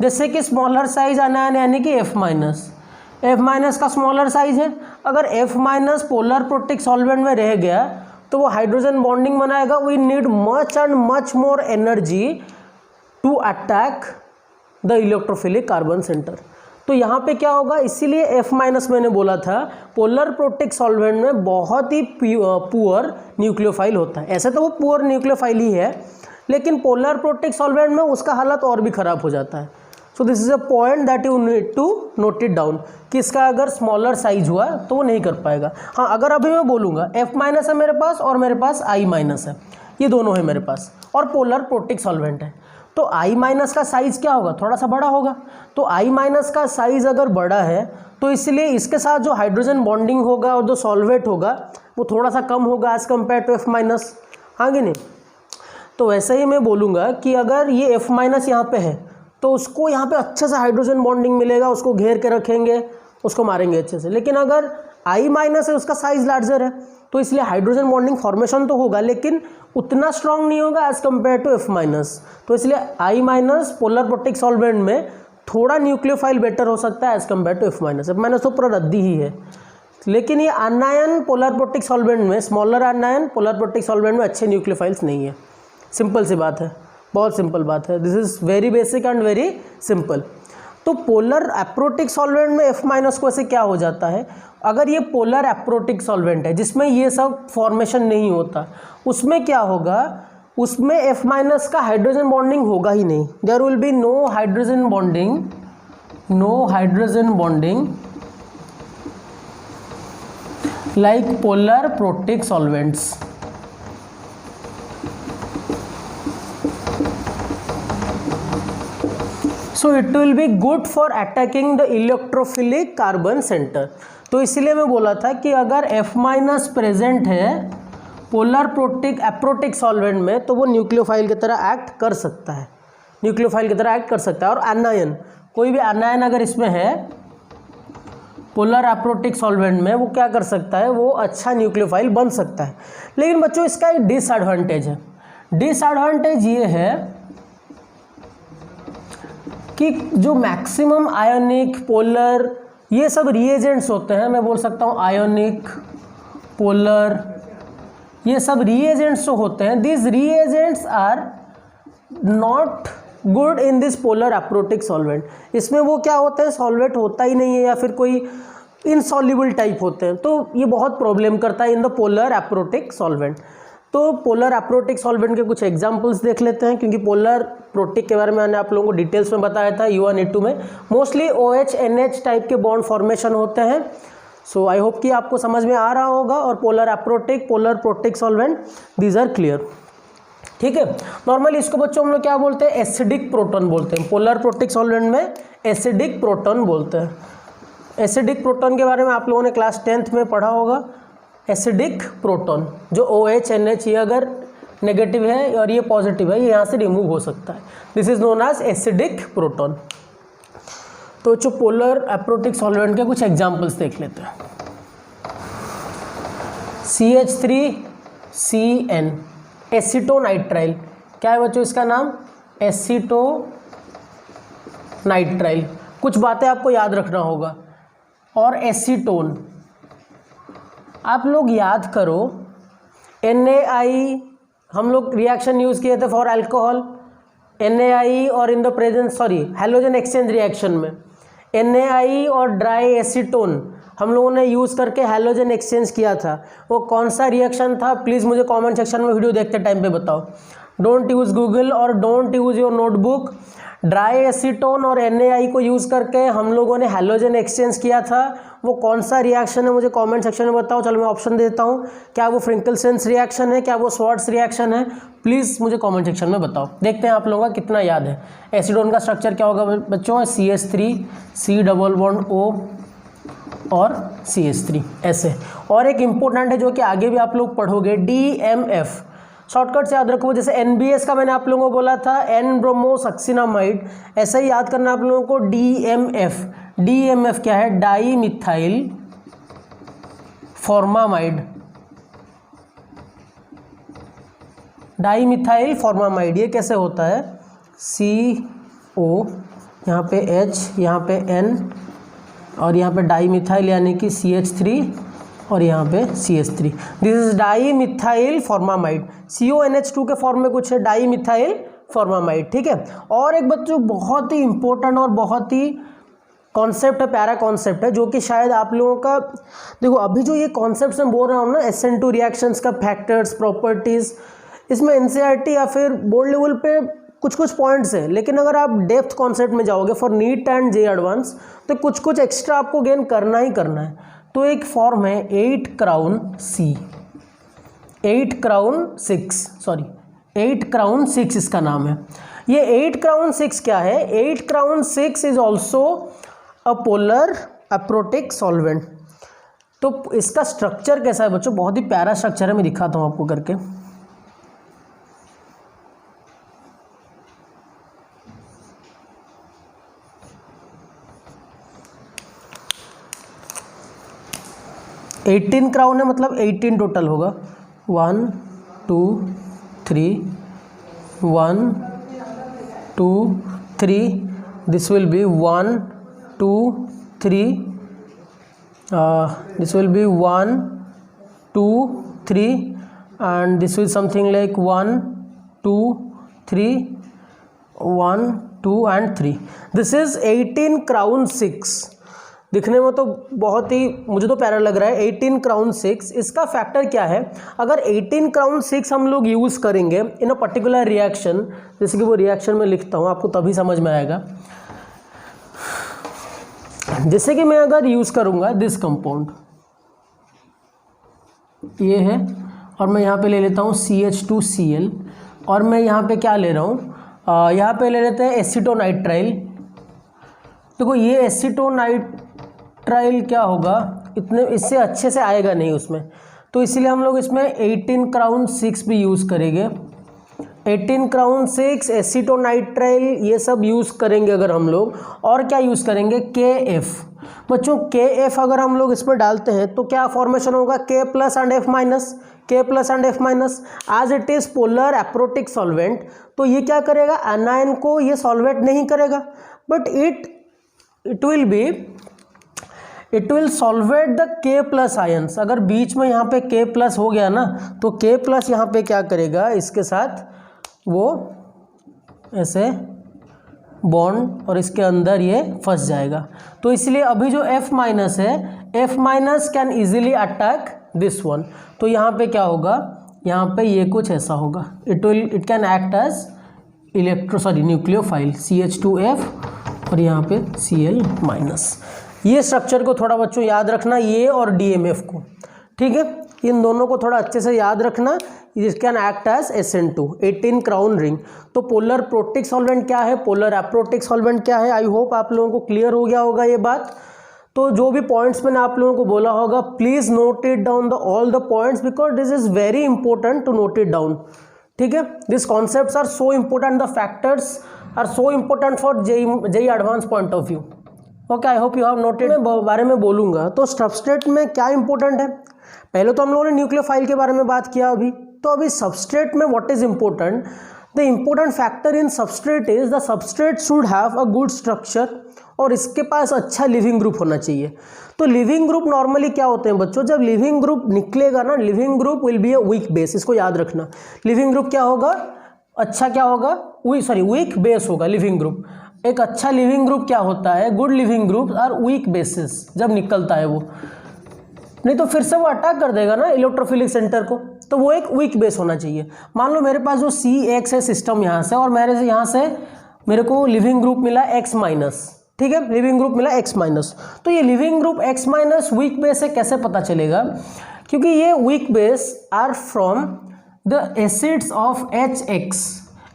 जैसे कि स्मॉलर साइज अनायन यानी कि F माइनस का स्मॉलर साइज है, अगर F minus polar protic solvent में रह गया तो वो हाइड्रोजन बॉन्डिंग बनाएगा। We need much and much more energy to attack the electrophilic carbon centre. तो यहाँ पे क्या होगा, इसीलिए F माइनस मैंने बोला था, पोलर प्रोटिक सॉल्वेंट में बहुत ही पुअर न्यूक्लियोफाइल होता है। ऐसे तो वो पुअर न्यूक्लियोफाइल ही है, लेकिन पोलर प्रोटिक सॉल्वेंट में उसका हालत और भी ख़राब हो जाता है। So this is a point that you need to note it down, कि इसका अगर स्मॉलर साइज हुआ तो वो नहीं कर पाएगा। हाँ, अगर अभी मैं बोलूँगा F माइनस है मेरे पास और मेरे पास I माइनस है, ये दोनों है मेरे पास, और पोलर प्रोटिक सॉल्वेंट है, तो I माइनस का साइज़ क्या होगा, थोड़ा सा बड़ा होगा। तो I माइनस का साइज़ अगर बड़ा है तो इसलिए इसके साथ जो हाइड्रोजन बॉन्डिंग होगा और जो सॉल्वेट होगा वो थोड़ा सा कम होगा as compare to F minus, हाँ कि नहीं। तो वैसे ही मैं बोलूँगा कि अगर ये F माइनस यहाँ पे है तो उसको यहाँ पे अच्छे से हाइड्रोजन बॉन्डिंग मिलेगा, उसको घेर के रखेंगे, उसको मारेंगे अच्छे से। लेकिन अगर I माइनस है, उसका साइज़ लार्जर है, तो इसलिए हाइड्रोजन बॉन्डिंग फॉर्मेशन तो होगा लेकिन उतना स्ट्रांग नहीं होगा as compare to F minus. तो इसलिए I minus polar protic solvent में थोड़ा न्यूक्लियोफाइल बेटर हो सकता है as compare to F minus. F minus तो पूरा रद्दी ही है, लेकिन ये अनायन पोलर प्रोटिक सॉल्वेंट में, smaller anion polar protic solvent में अच्छे न्यूक्लियोफाइल्स नहीं है। सिंपल सी बात है, बहुत सिंपल बात है, this is very basic and very simple. तो पोलर एप्रोटिक सॉल्वेंट में F माइनस को ऐसे क्या हो जाता है, अगर ये पोलर एप्रोटिक सॉल्वेंट है जिसमें ये सब फॉर्मेशन नहीं होता, उसमें क्या होगा, उसमें F माइनस का हाइड्रोजन बॉन्डिंग होगा ही नहीं, there will be no hydrogen bonding no hydrogen bonding like polar protic solvents. So it will be good for attacking the electrophilic carbon center. तो इसलिए मैं बोला था कि अगर F- प्रेजेंट है पोलर प्रोटिक एप्रोटिक सॉल्वेंट में तो वो न्यूक्लियोफाइल की तरह एक्ट कर सकता है, न्यूक्लियोफाइल की तरह एक्ट कर सकता है। और एनायन, कोई भी एनायन अगर इसमें है पोलर एप्रोटिक सॉल्वेंट में, वो क्या कर सकता है, वो अच्छा न्यूक्लियोफाइल बन सकता है। लेकिन बच्चों इसका एक डिसएडवांटेज है। डिसएडवांटेज ये है कि जो मैक्सिमम आयोनिक पोलर ये सब रिएजेंट्स होते हैं, मैं बोल सकता हूँ आयोनिक पोलर ये सब रिएजेंट्स जो होते हैं, this reagents are not good in this polar aprotic solvent. इसमें वो क्या होता है, सॉल्वेंट होता ही नहीं है या फिर कोई इनसॉल्युबल टाइप होते हैं, तो ये बहुत प्रॉब्लम करता है in the polar aprotic solvent. तो पोलर एप्रोटिक सॉल्वेंट के कुछ एग्जांपल्स देख लेते हैं, क्योंकि पोलर प्रोटिक के बारे में मैंने आप लोगों को डिटेल्स में बताया था U1 E2 में। मोस्टली OH NH टाइप के बॉन्ड फॉर्मेशन होते हैं। सो आई होप कि आपको समझ में आ रहा होगा। और polar aprotic polar protic solvent these are clear, ठीक है। नॉर्मली इसको बच्चों हम लोग क्या बोलते हैं, एसिडिक प्रोटॉन बोलते हैं। पोलर प्रोटिक सॉल्वेंट में एसिडिक प्रोटॉन बोलते हैं। एसिडिक प्रोटॉन के बारे में आप लोगों ने क्लास 10th में पढ़ा होगा। एसिडिक प्रोटॉन जो OH NH ये अगर नेगेटिव है और ये पॉजिटिव है, ये यहाँ से रिमूव हो सकता है, this is known as acidic proton. तो जो पोलर एप्रोटिक सॉल्वेंट के कुछ एग्जांपल्स देख लेते हैं। CH3CN एसीटोनाइट्राइल, क्या है बच्चों इसका नाम, एसीटोनाइट्राइल। कुछ बातें आपको याद रखना होगा। और एसीटोन, आप लोग याद करो NaI, हम लोग रिएक्शन यूज़ किए थे फॉर अल्कोहल, NaI और in the presence halogen exchange reaction में NaI और ड्राई एसीटोन हम लोगों ने यूज़ करके हैलोजन एक्सचेंज किया था। वो कौन सा रिएक्शन था, प्लीज़ मुझे कमेंट सेक्शन में वीडियो देखते टाइम पे बताओ। डोंट यूज़ गूगल और don't use your notebook. Dry acetone और NaI को यूज़ करके हम लोगों ने हैलोजन एक्सचेंज किया था। वो कौन सा रिएक्शन है मुझे कमेंट सेक्शन में बताओ। चलो मैं ऑप्शन देता हूँ, क्या वो फ्रिंकलसेंस रिएक्शन है, क्या वो स्वार्ट्स रिएक्शन है, प्लीज़ मुझे कमेंट सेक्शन में बताओ। देखते हैं आप लोगों का कितना याद है। एसीटोन का स्ट्रक्चर क्या होगा बच्चों, CH3 C double bond O और CH3 ऐसे। और एक इम्पोर्टेंट है जो कि आगे भी आप लोग पढ़ोगे, DMF। शॉर्टकट से याद रखो, जैसे NBS का मैंने आप लोगों को बोला था N ब्रोमोसक्सिनामाइड, ऐसा ही याद करना आप लोगों को DMF। DMF क्या है, di methyl formamide. Di methyl formamide ये कैसे होता है, CO यहाँ पे H यहाँ पे N और यहाँ पे डाई मिथाइल यानी कि CH3 और यहाँ पे CH3, this is di methyl formamide. CONH2 के फॉर्म में कुछ है, डाई मिथाइल फॉर्मामाइड, ठीक है। और एक बच्चों बहुत ही इंपॉर्टेंट और बहुत ही कॉन्सेप्ट है, प्यारा कॉन्सेप्ट है, जो कि शायद आप लोगों का, देखो अभी जो ये कॉन्सेप्ट मैं बोल रहा हूँ ना, SN2 रिएक्शंस का फैक्टर्स प्रॉपर्टीज़, इसमें NCERT या फिर बोर्ड लेवल पे कुछ कुछ पॉइंट्स हैं, लेकिन अगर आप डेप्थ कॉन्सेप्ट में जाओगे for neat and J advance तो कुछ कुछ एक्स्ट्रा आपको गेन करना ही करना है। तो एक फॉर्म है 8 क्राउन 6 इसका नाम है। ये 8 क्राउन 6 क्या है, 8 crown 6 is also a polar aprotic solvent. तो इसका स्ट्रक्चर कैसा है बच्चों, बहुत ही प्यारा स्ट्रक्चर है, मैं दिखाता हूँ आपको करके। एटीन क्राउन है मतलब 18 टोटल होगा, 1 2 3 1 2 3, this will B 1 2 3, this will be 1 2 3 and this is something like 1 2 3 1 2 and 3, this is 18 crown 6। दिखने में तो बहुत ही मुझे तो प्यारा लग रहा है 18 क्राउन 6। इसका फैक्टर क्या है, अगर 18 क्राउन 6 हम लोग यूज़ करेंगे इन अ पर्टिकुलर रिएक्शन, जैसे कि वो रिएक्शन में लिखता हूँ आपको तभी समझ में आएगा। जैसे कि मैं अगर यूज़ करूँगा दिस कंपाउंड, ये है, और मैं यहाँ पे ले लेता हूँ CH2Cl, और मैं यहाँ पे क्या ले रहा हूँ, यहाँ पे ले लेते हैं एसीटोनाइट्राइल। देखो ये एसीटोनाइट्राइल क्या होगा, इतने इससे अच्छे से आएगा नहीं उसमें, तो इसलिए हम लोग इसमें 18 क्राउन 6 भी यूज़ करेंगे। 18 क्राउन 6 एसीटोनाइट्राइल ये सब यूज़ करेंगे अगर हम लोग। और क्या यूज़ करेंगे, KF। बच्चों KF अगर हम लोग इसमें डालते हैं तो क्या फॉर्मेशन होगा, K plus and F minus, K plus and F minus. As it is polar aprotic solvent, तो ये क्या करेगा, एनायन को ये सॉल्वेट नहीं करेगा, but it will solvate the K plus ions. अगर बीच में यहाँ पे K प्लस हो गया ना, तो K प्लस यहाँ पे क्या करेगा, इसके साथ वो ऐसे बॉन्ड और इसके अंदर ये फंस जाएगा। तो इसलिए अभी जो F माइनस है, F minus can easily attack this one. तो यहाँ पे क्या होगा, यहाँ पे ये कुछ ऐसा होगा, it can act as nucleophile CH2F और यहाँ पे Cl माइनस। ये स्ट्रक्चर को थोड़ा बच्चों याद रखना, ये और DMF को, ठीक है, इन दोनों को थोड़ा अच्छे से याद रखना। This can act as SN2, 18 crown ring. तो पोलर प्रोटिक सॉल्वेंट क्या है, पोलर एप्रोटिक सॉल्वेंट क्या है, आई होप आप लोगों को क्लियर हो गया होगा ये बात। तो जो भी पॉइंट्स मैंने आप लोगों को बोला होगा, please note it down all the points, because this is very important to note it down, ठीक है। This concepts are so important, the factors are so important for JEE advance point of view. Okay, I hope you have noted. मैं बारे में बोलूँगा तो substrate में क्या important है, पहले तो हम लोगों ने न्यूक्लियोफाइल के बारे में बात किया अभी, तो अभी सबस्ट्रेट में what is important, the important factor in substrate is the substrate should have a good structure, और इसके पास अच्छा लिविंग ग्रुप होना चाहिए। तो लिविंग ग्रुप नॉर्मली क्या होते हैं बच्चों, जब लिविंग ग्रुप निकलेगा ना, leaving group will be a weak base, इसको याद रखना। लिविंग ग्रुप क्या होगा, अच्छा क्या होगा, वीक बेस होगा लिविंग ग्रुप। एक अच्छा लिविंग ग्रुप क्या होता है, good leaving group are weak bases जब निकलता है वो, नहीं तो फिर से वो अटैक कर देगा ना इलेक्ट्रोफिलिक सेंटर को, तो वो एक वीक बेस होना चाहिए। मान लो मेरे पास जो CX है सिस्टम यहाँ से, और मेरे से यहाँ से मेरे को लिविंग ग्रुप मिला X माइनस, ठीक है, लिविंग ग्रुप मिला X माइनस। तो ये leaving group X minus weak base है, कैसे पता चलेगा, क्योंकि ये weak base are from the acids of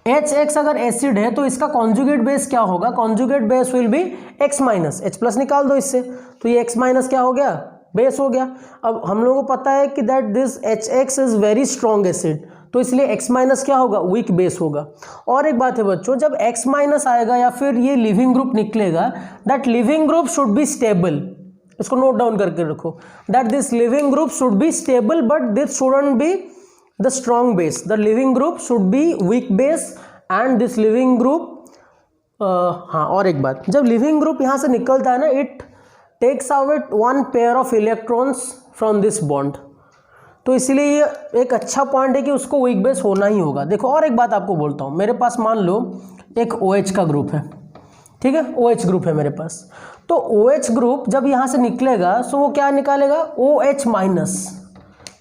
HX अगर एसिड है तो इसका कॉन्जुगेट बेस क्या होगा, conjugate base will be X minus, H plus निकाल दो इससे, तो ये X माइनस क्या हो गया, बेस हो गया। अब हम लोगों को पता है कि that this HX is very strong acid, तो इसलिए X माइनस क्या होगा, वीक बेस होगा। और एक बात है बच्चों, जब X माइनस आएगा या फिर ये लिविंग ग्रुप निकलेगा, that leaving group should be stable, इसको नोट डाउन करके रखो, that this leaving group should be stable but this shouldn't be the strong base, the leaving group should be weak base and this leaving group. हाँ, और एक बात, जब leaving group यहाँ से निकलता है ना, it takes out one pair of electrons from this bond, तो इसलिए ये एक अच्छा पॉइंट है कि उसको वीक बेस होना ही होगा। देखो और एक बात आपको बोलता हूँ, मेरे पास मान लो एक OH का ग्रुप है, ठीक है, OH ग्रुप है मेरे पास, तो OH ग्रुप जब यहाँ से निकलेगा तो वो क्या निकालेगा, OH माइनस,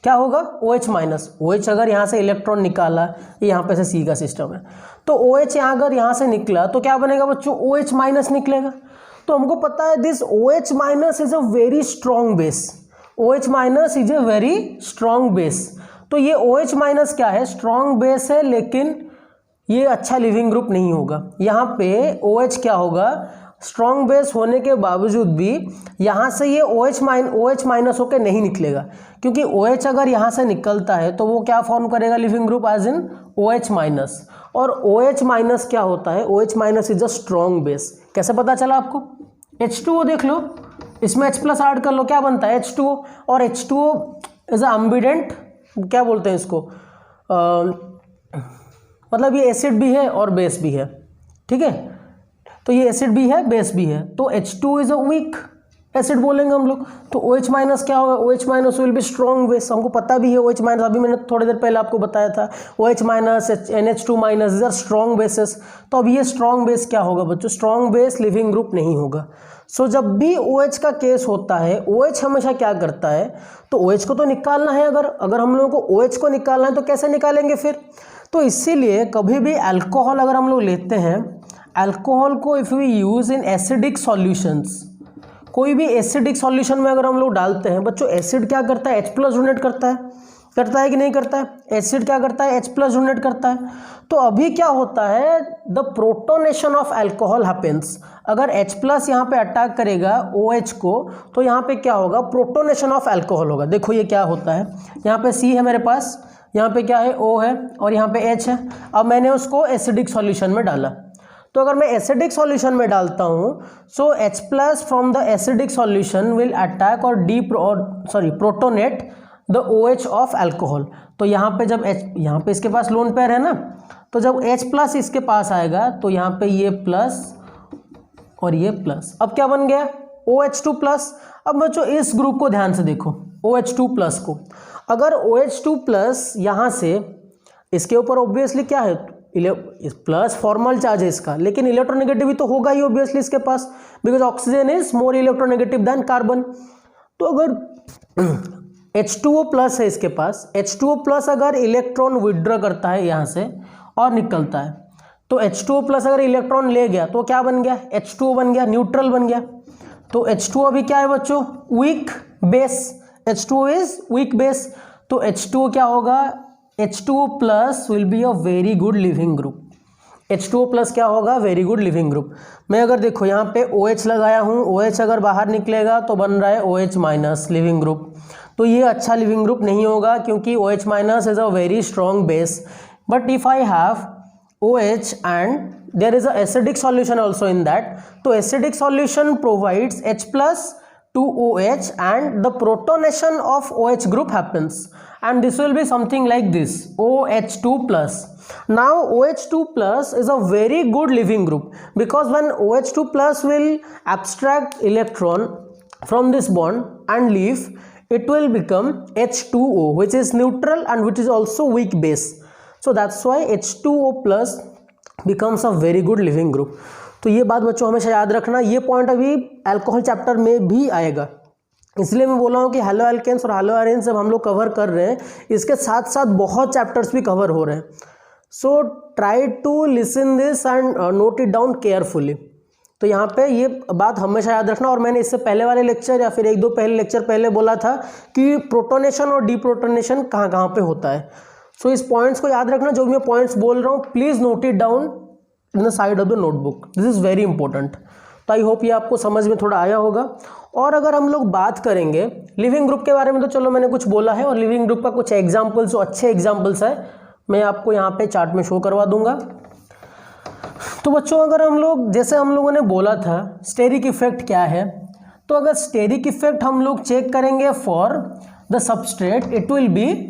क्या होगा, OH माइनस। OH अगर यहाँ से इलेक्ट्रॉन निकाला, यहाँ पे से C का सिस्टम है, तो OH यहाँ अगर यहाँ से निकला तो क्या बनेगा बच्चों, OH माइनस निकलेगा। तो हमको पता है this OH minus is a very strong base, OH minus is a very strong base. तो ये OH माइनस क्या है, स्ट्रॉन्ग बेस है, लेकिन ये अच्छा लिविंग ग्रुप नहीं होगा। यहाँ पे OH क्या होगा, स्ट्रॉन्ग बेस होने के बावजूद भी यहाँ से ये OH माइनस होकर नहीं निकलेगा, क्योंकि OH अगर यहाँ से निकलता है तो वो क्या फॉर्म करेगा, leaving group as in OH minus, और OH माइनस क्या होता है, OH minus is a strong base. कैसे पता चला आपको, H2O देख लो, इसमें H प्लस ऐड कर लो, क्या बनता है H2O, और H2O इज अ एम्बिडेंट, क्या बोलते हैं इसको, मतलब ये एसिड भी है और बेस भी है, ठीक है, तो ये एसिड भी है बेस भी है, तो H2 is a weak acid बोलेंगे हम लोग। तो OH माइनस क्या होगा, OH minus will be strong base, हमको पता भी है OH माइनस, अभी मैंने थोड़ी देर पहले आपको बताया था, OH minus NH2 minus is are strong bases. तो अब ये स्ट्रॉन्ग बेस क्या होगा बच्चों, स्ट्रॉन्ग बेस लिविंग ग्रुप नहीं होगा। सो जब भी OH का केस होता है, OH हमेशा क्या करता है, तो OH को तो निकालना है, अगर हम लोगों को OH को निकालना है तो कैसे निकालेंगे फिर, तो इसीलिए कभी भी अल्कोहल अगर हम लोग लेते हैं, अल्कोहल को if we use in acidic solutions, कोई भी एसिडिक सॉल्यूशन में अगर हम लोग डालते हैं बच्चों, एसिड क्या करता है, H+ डोनेट करता है कि नहीं करता है? एसिड क्या करता है, H+ डोनेट करता है। तो अभी क्या होता है, the protonation of alcohol happens. अगर H+ यहाँ पे अटैक करेगा OH को, तो यहाँ पे क्या होगा, प्रोटोनेशन ऑफ अल्कोहल होगा। देखो ये क्या होता है, यहाँ पे C है मेरे पास, यहाँ पे क्या है, O है, और यहाँ पे H है। अब मैंने उसको एसिडिक सॉल्यूशन में डाला, तो अगर मैं एसिडिक सॉल्यूशन में डालता हूँ, so H+ from the acidic solution will attack और protonate the OH of alcohol. तो यहाँ पे जब यहाँ पे इसके पास लोन पेयर है ना, तो जब H+ इसके पास आएगा तो यहाँ पे ये प्लस और ये प्लस, अब क्या बन गया, OH2+। अब बच्चों इस ग्रुप को ध्यान से देखो, OH2+ को, अगर OH2+ यहाँ से इसके ऊपर ऑब्वियसली क्या है, प्लस फॉर्मल चार्ज है इसका, लेकिन इलेक्ट्रोनेगेटिव तो होगा ही ऑब्वियसली इसके पास, because oxygen is more electronegative than carbon. तो अगर H2O+ है इसके पास, H2O+ अगर इलेक्ट्रॉन विड्रॉ करता है यहाँ से और निकलता है, तो H2O+ अगर इलेक्ट्रॉन ले गया तो क्या बन गया, H2O बन गया, न्यूट्रल बन गया। तो H2O अभी क्या है बच्चों, weak base, H2O is weak base. तो H2O क्या होगा, H2O+ will be a very good leaving group. H2O+ क्या होगा, वेरी गुड लिविंग ग्रुप। मैं अगर देखो यहाँ पे OH लगाया हूँ, OH अगर बाहर निकलेगा तो बन रहा है OH- लिविंग ग्रुप। तो ये अच्छा लिविंग ग्रुप नहीं होगा, क्योंकि OH- is a very strong base. But if I have OH and there is a acidic solution also in that, तो acidic solution provides H+ to OH and the protonation of OH group happens, and this will be something like this, OH2+. Now OH2+ is a very good living group, because when OH2+ will abstract electron from this bond and leave, it will become H2O, which is neutral and which is also weak base. So that's why H2O+ becomes a very good living group. तो ये बात बच्चों हमेशा याद रखना, ये point अभी alcohol chapter में भी आएगा, इसलिए मैं बोला हूँ कि हेलो एल्केन्स और हेलो एरेन्स जब हम लोग कवर कर रहे हैं, इसके साथ साथ बहुत चैप्टर्स भी कवर हो रहे हैं। So try to listen this and note it down carefully. तो यहाँ पे ये बात हमेशा याद रखना, और मैंने इससे पहले वाले लेक्चर या फिर 1-2 पहले लेक्चर पहले बोला था कि प्रोटोनेशन और डीप्रोटोनेशन कहाँ कहाँ पे होता है। सो इस पॉइंट्स को याद रखना, जो भी मैं पॉइंट्स बोल रहा हूँ please note it down in the side of the notebook, this is very important. तो आई होप ये आपको समझ में थोड़ा आया होगा। और अगर हम लोग बात करेंगे लिविंग ग्रुप के बारे में, तो चलो मैंने कुछ बोला है, और लिविंग ग्रुप का कुछ एग्जाम्पल्स, जो अच्छे एग्जाम्पल्स है मैं आपको यहाँ पे चार्ट में शो करवा दूंगा। तो बच्चों अगर हम लोग, जैसे हम लोगों ने बोला था स्टेरिक इफेक्ट क्या है, तो अगर स्टेरिक इफेक्ट हम लोग चेक करेंगे for the substrate, it will B,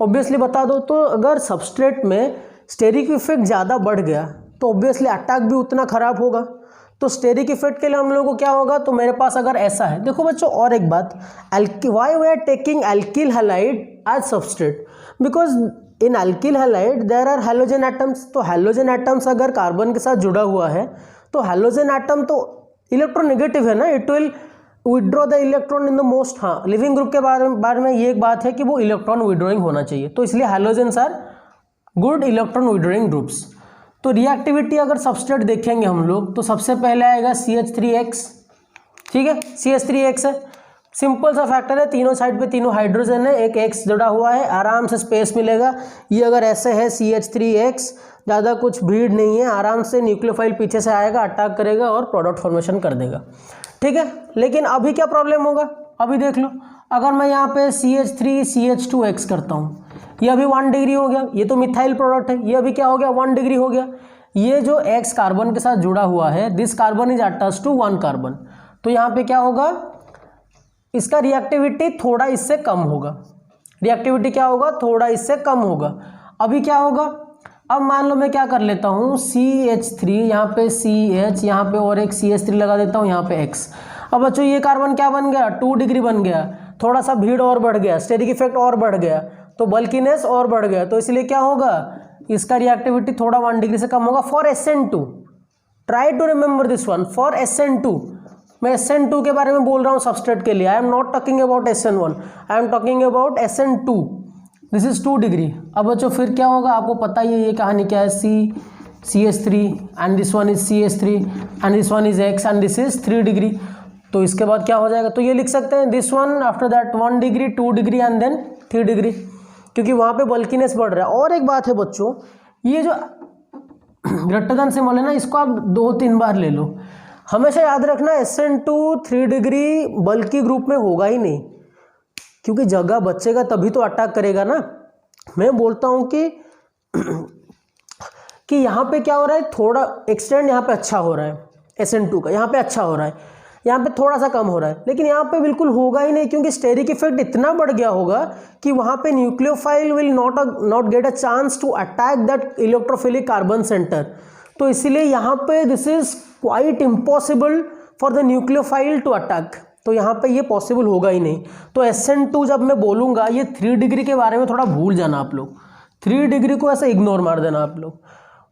obviously बता दो, तो अगर सबस्ट्रेट में स्टेरिक इफेक्ट ज़्यादा बढ़ गया तो ऑब्वियसली अटैक भी उतना ख़राब होगा। तो स्टेरिक इफेक्ट के लिए हम लोगों को क्या होगा, तो मेरे पास अगर ऐसा है, देखो बच्चों और एक बात, why we are taking alkyl halide as substrate, because in alkyl halide there are halogen atoms. तो हैलोजन एटम्स अगर कार्बन के साथ जुड़ा हुआ है, तो हैलोजन एटम तो इलेक्ट्रोनेगेटिव है ना, it will withdraw the electron in the most, हाँ लिविंग ग्रुप के बारे में ये एक बात है कि वो इलेक्ट्रॉन विड्रॉइंग होना चाहिए, तो इसलिए halogens are good electron withdrawing groups. तो रिएक्टिविटी अगर सबस्ट्रेट देखेंगे हम लोग, तो सबसे पहले आएगा CH3X, ठीक है, CH3X है, सिंपल सा फैक्टर है, तीनों साइड पे तीनों हाइड्रोजन है, एक X जुड़ा हुआ है, आराम से स्पेस मिलेगा। ये अगर ऐसे है CH3X, ज़्यादा कुछ भीड़ नहीं है, आराम से न्यूक्लियोफाइल पीछे से आएगा, अटैक करेगा और प्रोडक्ट फॉर्मेशन कर देगा, ठीक है। लेकिन अभी क्या प्रॉब्लम होगा, अभी देख लो, अगर मैं यहाँ पे CH3CH2X करता हूँ, ये अभी 1 डिग्री हो गया, ये तो मिथाइल प्रोडक्ट है, ये अभी क्या हो गया, 1 डिग्री हो गया। ये जो X कार्बन के साथ जुड़ा हुआ है, this carbon is attached to 1 carbon, तो यहाँ पे क्या होगा, इसका रिएक्टिविटी थोड़ा इससे कम होगा, रिएक्टिविटी क्या होगा, थोड़ा इससे कम होगा। अभी क्या होगा, अब मान लो मैं क्या कर लेता हूँ, CH3 यहाँ पे CH, यहाँ पे और एक CH3 लगा देता हूँ, यहाँ पे X। अब बच्चों ये कार्बन क्या बन गया, 2 डिग्री बन गया, थोड़ा सा भीड़ और बढ़ गया, स्टेरिक इफेक्ट और बढ़ गया, तो बल्कीनेस और बढ़ गया, तो इसलिए क्या होगा, इसका रिएक्टिविटी थोड़ा 1 डिग्री से कम होगा। For SN2, try to remember this one, for SN2, मैं SN2 के बारे में बोल रहा हूँ सबस्ट्रेट के लिए, I am not talking about SN1, I am talking about SN2, this is 2 degree. अब बच्चों फिर क्या होगा, आपको पता ही है ये कहानी क्या है, CH3 and this one is CH3 and this one is X and this is 3 degree. तो इसके बाद क्या हो जाएगा, तो ये लिख सकते हैं this one after that 1 degree 2 degree and then 3 degree, क्योंकि वहाँ पे बल्कीनेस बढ़ रहा है। और एक बात है बच्चों, ये जो ग्रेटर देन सिंबल है ना, इसको आप 2-3 बार ले लो। हमेशा याद रखना SN2 3 डिग्री बल्कि ग्रुप में होगा ही नहीं, क्योंकि जगह बचेगा तभी तो अटैक करेगा ना। मैं बोलता हूँ कि यहाँ पे क्या हो रहा है, थोड़ा एक्सटेंड यहाँ पे अच्छा हो रहा है SN2 का, यहाँ पे अच्छा हो रहा है, यहाँ पे थोड़ा सा कम हो रहा है, लेकिन यहाँ पे बिल्कुल होगा ही नहीं, क्योंकि स्टेरिक इफेक्ट इतना बढ़ गया होगा कि वहाँ पे nucleophile will not get a chance to attack that electrophilic carbon centre. तो इसीलिए यहाँ पे this is quite impossible for the nucleophile to attack, तो यहाँ पे ये पॉसिबल होगा ही नहीं। तो SN2 जब मैं बोलूँगा, ये 3 डिग्री के बारे में थोड़ा भूल जाना आप लोग, 3 डिग्री को ऐसे इग्नोर मार देना आप लोग,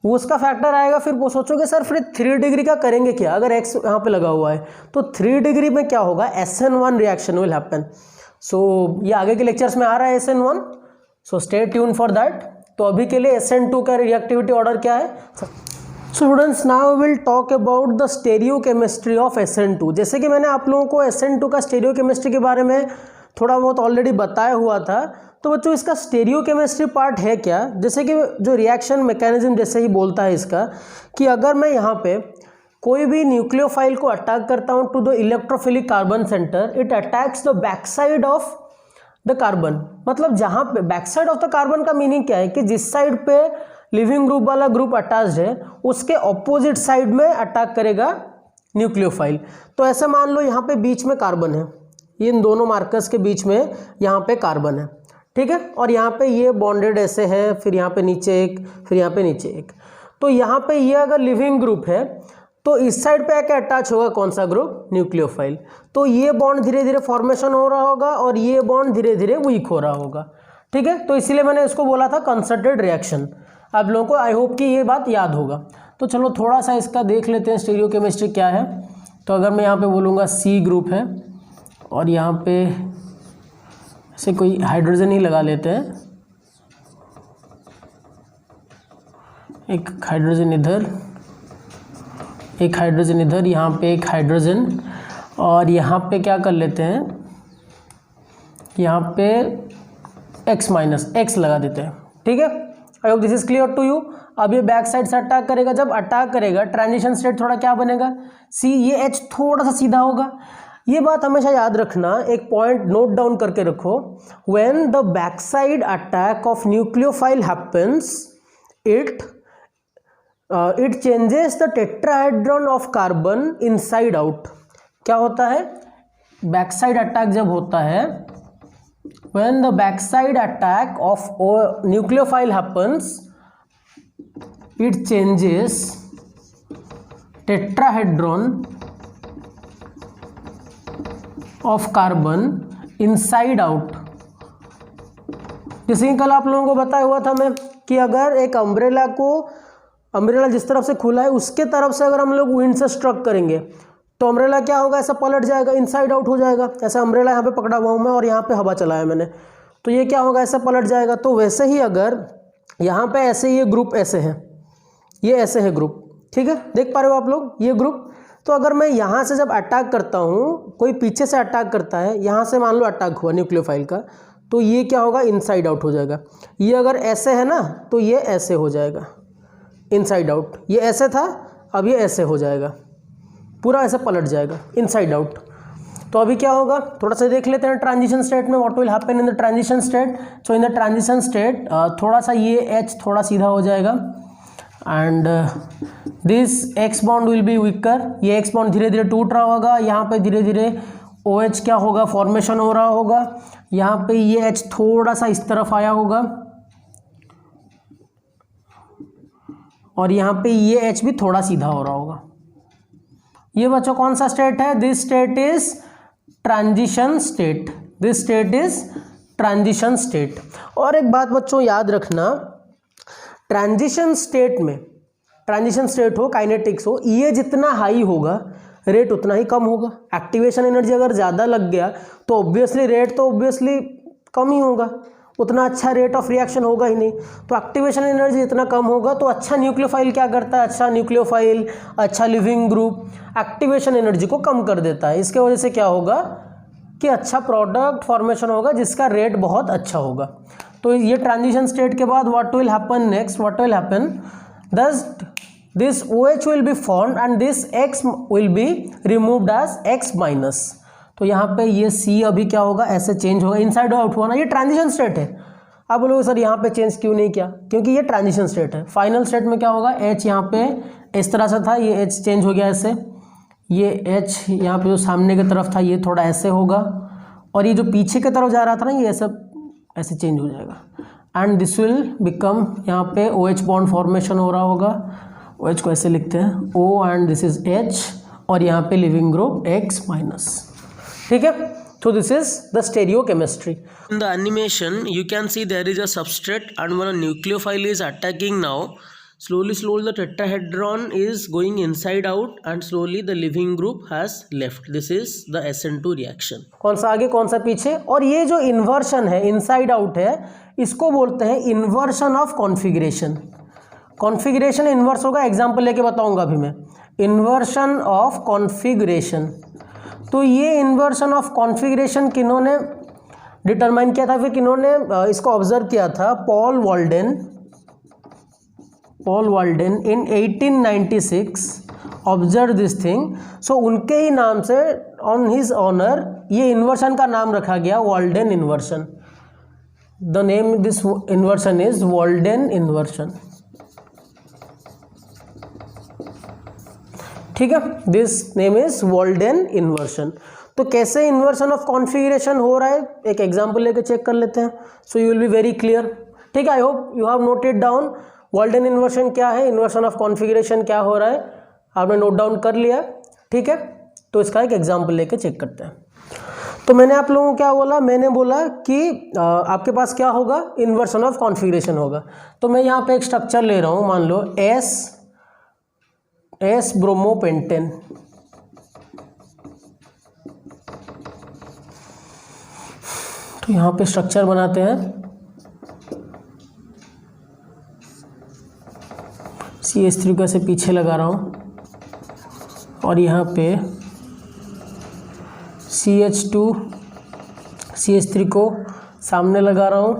वो उसका फैक्टर आएगा, फिर वो सोचोगे सर फिर 3 डिग्री का करेंगे क्या, अगर x यहाँ पे लगा हुआ है तो 3 डिग्री में क्या होगा, SN1 रिएक्शन विल हैपन। सो ये आगे के लेक्चर्स में आ रहा है SN1, so stay tune for that. तो अभी के लिए SN2 का रिएक्टिविटी ऑर्डर क्या है। Students now will talk about the stereochemistry of SN2। जैसे कि मैंने आप लोगों को SN2 का स्टेरियोकेमिस्ट्री के बारे में थोड़ा बहुत ऑलरेडी बताया हुआ था, तो बच्चों इसका स्टेरियोकेमिस्ट्री पार्ट है क्या, जैसे कि जो रिएक्शन मैकेनिज्म जैसे ही बोलता है इसका, कि अगर मैं यहाँ पे कोई भी न्यूक्लियोफाइल को अटैक करता हूँ to the electrophilic carbon centre, it attacks the back side of the carbon. मतलब जहाँ पे back side of the carbon का मीनिंग क्या है कि जिस साइड पे लिविंग ग्रुप वाला ग्रुप अटैच्ड है उसके ऑपोजिट साइड में अटैक करेगा न्यूक्लियोफाइल। तो ऐसे मान लो यहाँ पे बीच में कार्बन है, इन दोनों मार्कर्स के बीच में यहाँ पे कार्बन है, ठीक है, और यहाँ पे ये बॉन्डेड ऐसे है, फिर यहाँ पे नीचे एक, फिर यहाँ पे नीचे एक। तो यहाँ पे ये अगर लिविंग ग्रुप है तो इस साइड पे आके अटैच होगा कौन सा ग्रुप, न्यूक्लियोफाइल। तो ये बॉन्ड धीरे धीरे फॉर्मेशन हो रहा होगा और ये बॉन्ड धीरे धीरे वीक हो रहा होगा, ठीक है। तो इसीलिए मैंने इसको बोला था कंसर्टेड रिएक्शन। आप लोगों को आई होप कि ये बात याद होगा। तो चलो थोड़ा सा इसका देख लेते हैं स्टीरियोकेमिस्ट्री क्या है। तो अगर मैं यहाँ पे बोलूँगा C ग्रुप है और यहाँ पे ऐसे कोई हाइड्रोजन ही लगा लेते हैं, एक हाइड्रोजन इधर, एक हाइड्रोजन इधर, यहाँ पे एक हाइड्रोजन, और यहाँ पे क्या कर लेते हैं, यहाँ पे X- लगा देते हैं, ठीक है। I hope this is clear to you. अब ये बैक साइड से अटैक करेगा, जब अटैक करेगा ट्रांजिशन स्टेट थोड़ा क्या बनेगा, C, ये H थोड़ा सा सीधा होगा। ये बात हमेशा याद रखना, एक पॉइंट नोट डाउन करके रखो, when the back side attack of nucleophile happens it changes the tetrahedron of carbon inside out. क्या होता है, बैक साइड अटैक जब होता है, when the backside attack of nucleophile happens, it changes tetrahedron of carbon inside out। जैसे कि कल आप लोगों को बताया हुआ था मैं कि अगर एक अम्ब्रेला जिस तरफ से खुला है उसके तरफ से अगर हम लोग विंड से स्ट्रक करेंगे तो अम्ब्रेला क्या होगा, ऐसा पलट जाएगा, इनसाइड आउट हो जाएगा। ऐसा अम्ब्रेला यहाँ पे पकड़ा हुआ हूँ मैं और यहाँ पे हवा चलाया मैंने, तो ये क्या होगा, ऐसा पलट जाएगा। तो वैसे ही अगर यहाँ पे ऐसे ये ग्रुप ऐसे है, ये ऐसे है ग्रुप, ठीक है, देख पा रहे हो आप लोग ये ग्रुप। तो अगर मैं यहाँ से जब अटैक करता हूँ, कोई पीछे से अटैक करता है, यहाँ से मान लो अटैक हुआ न्यूक्लियोफाइल का, तो ये क्या होगा, इनसाइड आउट हो जाएगा। ये अगर ऐसे है ना तो ये ऐसे हो जाएगा, इनसाइड आउट। ये ऐसे था, अब ये ऐसे हो जाएगा, पूरा ऐसे पलट जाएगा, इनसाइड आउट। तो अभी क्या होगा, थोड़ा सा देख लेते हैं ट्रांजिशन स्टेट में what will happen in the transition state. So in the transition state थोड़ा सा ये H थोड़ा सीधा हो जाएगा and this X bond will be weaker. ये X बॉन्ड धीरे धीरे टूट रहा होगा, यहाँ पे धीरे धीरे OH क्या होगा, फॉर्मेशन हो रहा होगा। यहाँ पे ये H थोड़ा सा इस तरफ आया होगा और यहाँ पे ये H भी थोड़ा सीधा हो रहा होगा। ये बच्चों कौन सा स्टेट है, this state is transition state, this state is transition state. और एक बात बच्चों याद रखना, ट्रांजिशन स्टेट में, ट्रांजिशन स्टेट हो, काइनेटिक्स हो, ये जितना हाई होगा रेट उतना ही कम होगा। एक्टिवेशन एनर्जी अगर ज़्यादा लग गया तो ऑब्वियसली रेट तो ऑब्वियसली कम ही होगा, उतना अच्छा रेट ऑफ रिएक्शन होगा ही नहीं। तो एक्टिवेशन एनर्जी इतना कम होगा तो अच्छा न्यूक्लियोफाइल क्या करता है, अच्छा न्यूक्लियोफाइल, अच्छा लिविंग ग्रुप एक्टिवेशन एनर्जी को कम कर देता है। इसके वजह से क्या होगा कि अच्छा प्रोडक्ट फॉर्मेशन होगा जिसका रेट बहुत अच्छा होगा। तो ये ट्रांजिशन स्टेट के बाद what will happen next, what will happen, thus this OH will be formed and this X will be removed as X minus. तो यहाँ पे ये C अभी क्या होगा, ऐसे चेंज होगा, इनसाइड आउट हुआ ना, ये ट्रांजिशन स्टेट है। आप बोलोगे सर यहाँ पे चेंज क्यों नहीं किया, क्योंकि ये ट्रांजिशन स्टेट है। फाइनल स्टेट में क्या होगा, H यहाँ पे इस तरह से था, ये H चेंज हो गया ऐसे, ये H यहाँ पे जो सामने की तरफ था ये थोड़ा ऐसे होगा, और ये जो पीछे की तरफ जा रहा था ना ये ऐसे चेंज हो जाएगा। एंड दिस विल बिकम, यहाँ पे OH बॉन्ड फॉर्मेशन हो रहा होगा, OH को ऐसे लिखते हैं O and this is H, और यहाँ पे लिविंग ग्रुप X माइनस। ठीक है, so this is the stereochemistry. In the animation you can see there is a substrate and when a nucleophile is attacking now, slowly the tetrahedron is going inside out and slowly the living group has left. This is the SN2 reaction. कौन सा आगे कौन सा पीछे, और ये जो inversion है, इनसाइड आउट है, इसको बोलते हैं inversion of configuration. Configuration inverse होगा, एग्जाम्पल लेके बताऊंगा अभी मैं, इन्वर्शन ऑफ कॉन्फिगरेशन। तो ये इन्वर्शन ऑफ कॉन्फिगरेशन किन्होंने डिटरमाइन किया था, फिर किन्होंने इसको ऑब्जर्व किया था, Paul Walden in 1896 observe this thing. So उनके ही नाम से, ऑन हिज ऑनर, ये इन्वर्शन का नाम रखा गया Walden inversion. The name this inversion is Walden inversion. ठीक है, this name is Walden inversion. तो कैसे इन्वर्शन ऑफ कॉन्फिगरेशन हो रहा है, एक एग्जांपल लेके चेक कर लेते हैं, so you will be very clear. ठीक है, I hope you have noted down Walden inversion क्या है, इन्वर्शन ऑफ कॉन्फिगरेशन क्या हो रहा है, आपने नोट डाउन कर लिया। ठीक है, तो इसका एक एग्जाम्पल लेके चेक करते हैं। तो मैंने आप लोगों को क्या बोला, मैंने बोला कि आपके पास क्या होगा, इन्वर्शन ऑफ कॉन्फिगरेशन होगा। तो मैं यहाँ पे एक स्ट्रक्चर ले रहा हूँ, मान लो एस ब्रोमोपेंटेन। तो यहाँ पे स्ट्रक्चर बनाते हैं, CH3 को ऐसे पीछे लगा रहा हूँ, और यहाँ पे CH2 CH3 को सामने लगा रहा हूँ।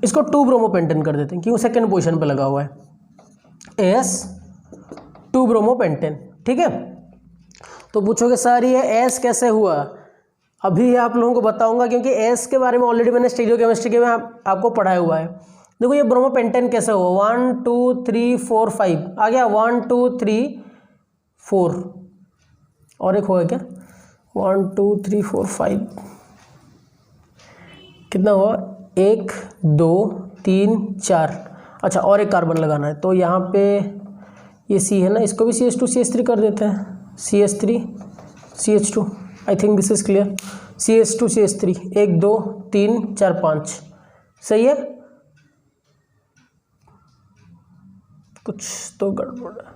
इसको 2 ब्रोमोपेंटेन कर देते हैं क्योंकि सेकेंड पोजीशन पे लगा हुआ है, S2 ब्रोमोपेंटेन। ठीक है, तो पूछोगे सर ये S कैसे हुआ, अभी आप लोगों को बताऊंगा, क्योंकि S के बारे में ऑलरेडी मैंने स्टीरियोकेमिस्ट्री के में आपको पढ़ाया हुआ है। देखो ये ब्रोमोपेंटेन कैसे हुआ, 1 2 3 4 5 आ गया, 1 2 3 4, और एक होगा क्या, 1 2 3 4 5, कितना हुआ, 1 2 3 4। अच्छा, और एक कार्बन लगाना है, तो यहाँ पे ये C है ना, इसको भी CH2 CH3 कर देते हैं, CH3 CH2, I think this is clear, CH2 CH3, 1 2 3 4 5, सही है, कुछ तो गड़बड़ है,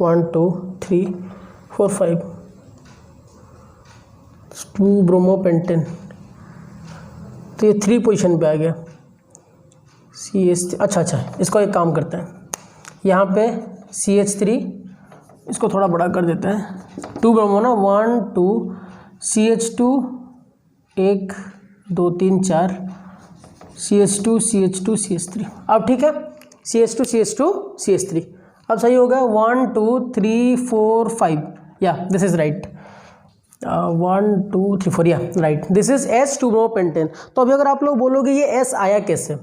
1 2 3 4 5, 2 ब्रोमोपेंटेन, तो ये 3 पोजीशन पे आ गया, CH3। अच्छा, इसको एक काम करते हैं, यहाँ पे CH3 इसको थोड़ा बड़ा कर देते हैं, 2 ब्रोमो ना, 1 2 CH2 1 2 3 4 CH2 CH2 CH3। अब ठीक है, CH2 CH2 CH3 अब सही हो गया, 1 2 3 4 5, या दिस इज राइट, 1 2 3 4, या right, this is S2 bromopentane. तो अभी अगर आप लोग बोलोगे ये S आया कैसे,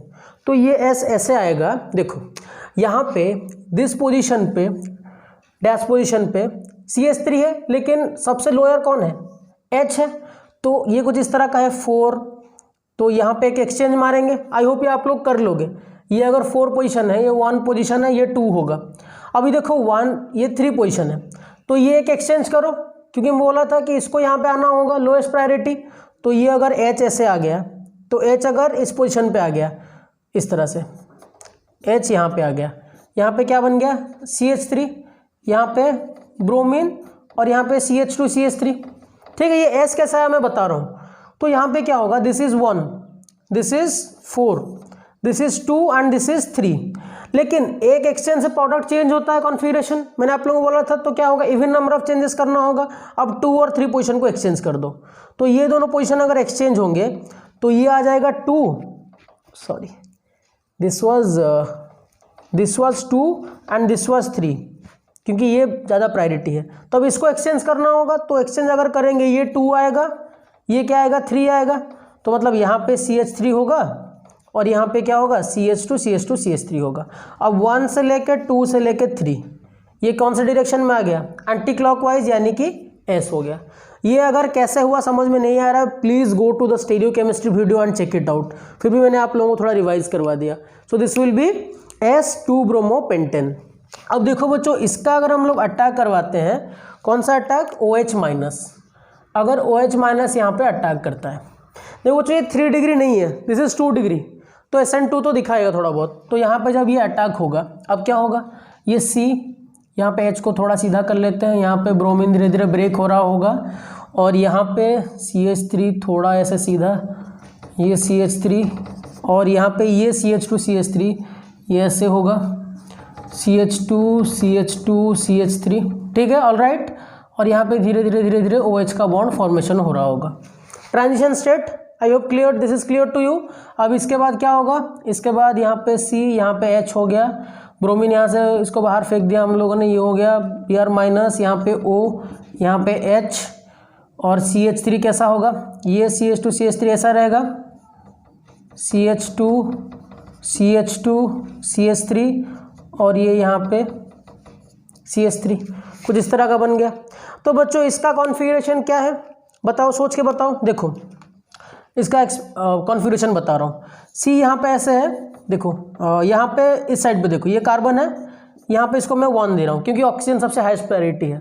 तो ये S ऐसे आएगा, देखो यहाँ पे दिस पोजीशन पे, डैश पोजीशन पे CH3 है, लेकिन सबसे लोअर कौन है, H है, तो ये कुछ इस तरह का है 4, तो यहाँ पे एक एक्सचेंज मारेंगे, आई होप ये आप लोग कर लोगे। ये अगर 4 पोजीशन है, ये 1 पोजीशन है, ये 2 होगा। अभी देखो 1, ये 3 पोजीशन है, तो ये एक एक्सचेंज करो, क्योंकि मैं बोला था कि इसको यहाँ पे आना होगा लोएस्ट प्रायोरिटी। तो ये अगर H ऐसे आ गया, तो H अगर इस पोजीशन पे आ गया इस तरह से, H यहाँ पे आ गया, यहाँ पे क्या बन गया, CH3, यहाँ पे ब्रोमीन, और यहाँ पे CH2 CH3। ठीक है, ये S कैसा है मैं बता रहा हूँ। तो यहाँ पे क्या होगा, this is 1, this is 4, this is 2 and this is 3। लेकिन एक एक्सचेंज से प्रोडक्ट चेंज होता है कॉन्फ़िगरेशन, मैंने आप लोगों को बोला था, तो क्या होगा, इवन नंबर ऑफ चेंजेस करना होगा। अब 2 और 3 पोजीशन को एक्सचेंज कर दो, तो ये दोनों पोजीशन अगर एक्सचेंज होंगे तो ये आ जाएगा 2, sorry this was 2 and this was 3, क्योंकि ये ज़्यादा प्रायोरिटी है। तो अब इसको एक्सचेंज करना होगा, तो एक्सचेंज अगर करेंगे ये 2 आएगा, ये क्या आएगा 3 आएगा, तो मतलब यहाँ पे CH3 होगा और यहाँ पे क्या होगा CH2 CH2 CH3 होगा। अब 1 से लेकर 2 से लेकर 3 ये कौन से डायरेक्शन में आ गया, एंटी क्लॉकवाइज, यानी कि S हो गया। ये अगर कैसे हुआ समझ में नहीं आ रहा है, please go to the stereochemistry video and check it out. फिर भी मैंने आप लोगों को थोड़ा रिवाइज करवा दिया। सो दिस विल बी S2-ब्रोमोपेंटेन। अब देखो बच्चों, इसका अगर हम लोग अटैक करवाते हैं, कौन सा अटैक, OH-, अगर OH- यहाँ पे अटैक करता है, देखो बच्चों ये 3 डिग्री नहीं है, दिस इज 2 डिग्री, तो SN2 तो दिखाएगा थोड़ा बहुत। तो यहाँ पे जब ये अटैक होगा, अब क्या होगा, ये C, यहाँ पे H को थोड़ा सीधा कर लेते हैं, यहाँ पे ब्रोमीन धीरे धीरे ब्रेक हो रहा होगा, और यहाँ पे CH3 थोड़ा ऐसे सीधा, ये CH3, और यहाँ पे ये CH2 CH3 ये ऐसे होगा, CH2 CH2 CH3, ठीक है, ऑल राइट। और यहाँ पे धीरे धीरे OH का बॉन्ड फॉर्मेशन हो रहा होगा। Transition state, I hope clear, this is clear to you. अब इसके बाद क्या होगा, इसके बाद यहाँ पे C, यहाँ पे H हो गया, ब्रोमीन यहाँ से इसको बाहर फेंक दिया हम लोगों ने, ये हो गया Br-, यहाँ पे O, यहाँ पे H, और CH3 कैसा होगा, ये CH2 CH3 ऐसा रहेगा, CH2 CH2 CH3, और ये यहाँ पे CH3, कुछ इस तरह का बन गया। तो बच्चों इसका कॉन्फ़िगरेशन क्या है, बताओ, सोच के बताओ। देखो इसका कॉन्फ़िगरेशन बता रहा हूँ। C यहाँ पे ऐसे है, देखो यहाँ पे इस साइड पे देखो, ये कार्बन है, यहाँ पे इसको मैं 1 दे रहा हूँ क्योंकि ऑक्सीजन सबसे हाईएस्ट प्रायोरिटी है,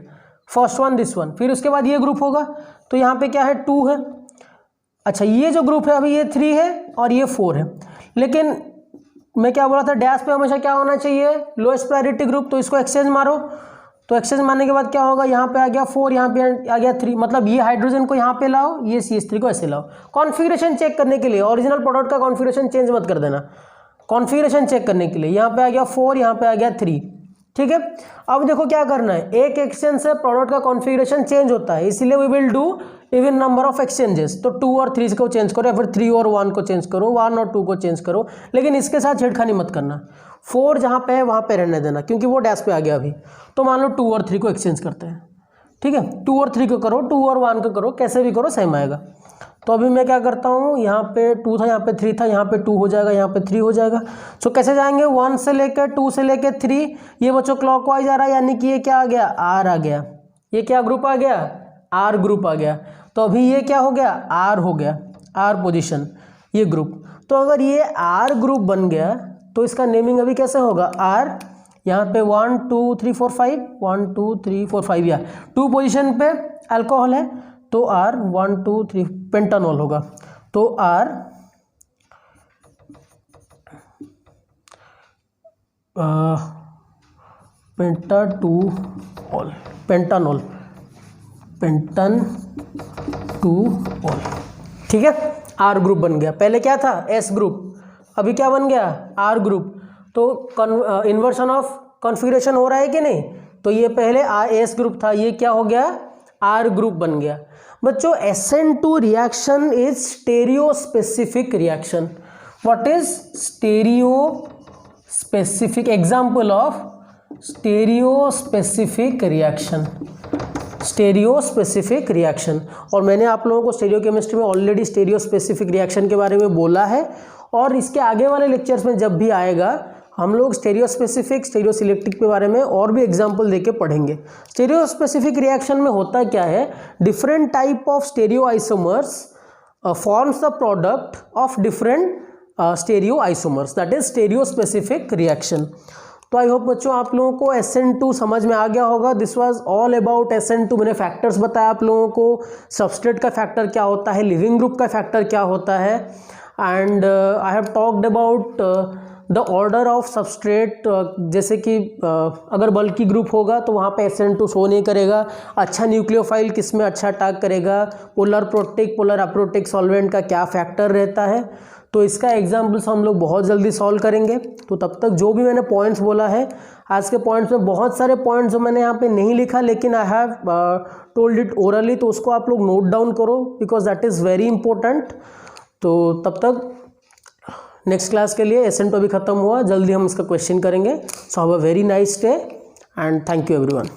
फर्स्ट वन दिस वन। फिर उसके बाद ये ग्रुप होगा, तो यहाँ पे क्या है 2 है। अच्छा ये जो ग्रुप है अभी ये 3 है और ये 4 है, लेकिन मैं क्या बोला था, डैश पे हमेशा क्या होना चाहिए, लोएस्ट प्रायोरिटी ग्रुप। तो इसको एक्सचेंज मारो, तो एक्सचेंज मारने के बाद क्या होगा, यहाँ पे आ गया 4, यहाँ पे आ गया 3, मतलब ये हाइड्रोजन को यहाँ पे लाओ, ये CH3 को ऐसे लाओ। कॉन्फ़िगरेशन चेक करने के लिए, ओरिजिनल प्रोडक्ट का कॉन्फ़िगरेशन चेंज मत कर देना, कॉन्फ़िगरेशन चेक करने के लिए। यहाँ पे आ गया 4, यहाँ पे आ गया 3, ठीक है। अब देखो क्या करना है, एक एक्सचेंज से प्रोडक्ट का कॉन्फ़िगरेशन चेंज होता है, इसलिए we will do even number of exchanges. तो 2 और 3 को चेंज करो, या फिर 3 और 1 को चेंज करो, 1 और 2 को चेंज करो, लेकिन इसके साथ छेड़खानी मत करना। 4 जहाँ पे है वहाँ पे रहने देना, क्योंकि वो डैश पे आ गया अभी। तो मान लो 2 और 3 को एक्सचेंज करते हैं, ठीक है। 2 और 3 को करो, 2 और 1 को करो, कैसे भी करो सेम आएगा। तो अभी मैं क्या करता हूँ, यहाँ पे 2 था, यहाँ पे 3 था, यहाँ पे 2 हो जाएगा, यहाँ पे 3 हो जाएगा। सो कैसे जाएंगे, 1 से लेकर 2 से लेकर 3, ये बच्चों क्लॉकवाइज आ रहा है, यानी कि ये क्या आ गया, R आ गया। ये क्या ग्रुप आ गया, R ग्रुप आ गया। तो अभी ये क्या हो गया, R हो गया, R पोजीशन, ये ग्रुप। तो अगर ये R ग्रुप बन गया तो इसका नेमिंग अभी कैसे होगा, R, यहाँ पे 1 2 3 4 5, 1 2 3 4 5, या 2 पोजीशन पे अल्कोहल है, तो R 1 2 3 पेंटानॉल होगा। तो R पेंटाटूऑल, पेंटानॉल, पेंटन टू ऑल, ठीक है। R ग्रुप बन गया, पहले क्या था S ग्रुप, अभी क्या बन गया R ग्रुप। तो इन्वर्सन ऑफ कॉन्फ़िगरेशन हो रहा है कि नहीं, तो ये पहले S ग्रुप था, ये क्या हो गया R ग्रुप बन गया। बच्चों SN2 reaction is stereo specific reaction. What is stereo specific, example of stereo specific reaction, stereo specific reaction. और मैंने आप लोगों को स्टेरियो केमिस्ट्री में ऑलरेडी स्टेरियो स्पेसिफिक रिएक्शन के बारे में बोला है, और इसके आगे वाले लेक्चर्स में जब भी आएगा हम लोग स्टेरियो स्पेसिफिक, स्टेरियो सिलेक्टिक के बारे में और भी एग्जाम्पल देके पढ़ेंगे। स्टेरियो स्पेसिफिक रिएक्शन में होता क्या है, different type of stereo isomers forms the product of different stereo isomers, that is stereo specific reaction. तो आई होप बच्चों आप लोगों को SN2 समझ में आ गया होगा। This was all about SN2। मैंने फैक्टर्स बताया आप लोगों को, सबस्ट्रेट का फैक्टर क्या होता है, लिविंग ग्रुप का फैक्टर क्या होता है, and I have talked about the order of substrate, जैसे कि अगर बल्की ग्रुप होगा तो वहाँ पे SN2 शो नहीं करेगा। अच्छा न्यूक्लियोफाइल किस में अच्छा अटैक करेगा, polar protic polar aprotic solvent का क्या फैक्टर रहता है, तो इसका एग्जाम्पल्स हम लोग बहुत जल्दी सॉल्व करेंगे। तो तब तक जो भी मैंने पॉइंट्स बोला है, आज के पॉइंट्स में बहुत सारे पॉइंट्स जो मैंने यहाँ पे नहीं लिखा लेकिन I have told it orally, तो उसको आप लोग नोट डाउन करो because that is very important. तो तब तक नेक्स्ट क्लास के लिए SN2 अभी खत्म हुआ, जल्दी हम इसका क्वेश्चन करेंगे। So have a very nice day and thank you everyone.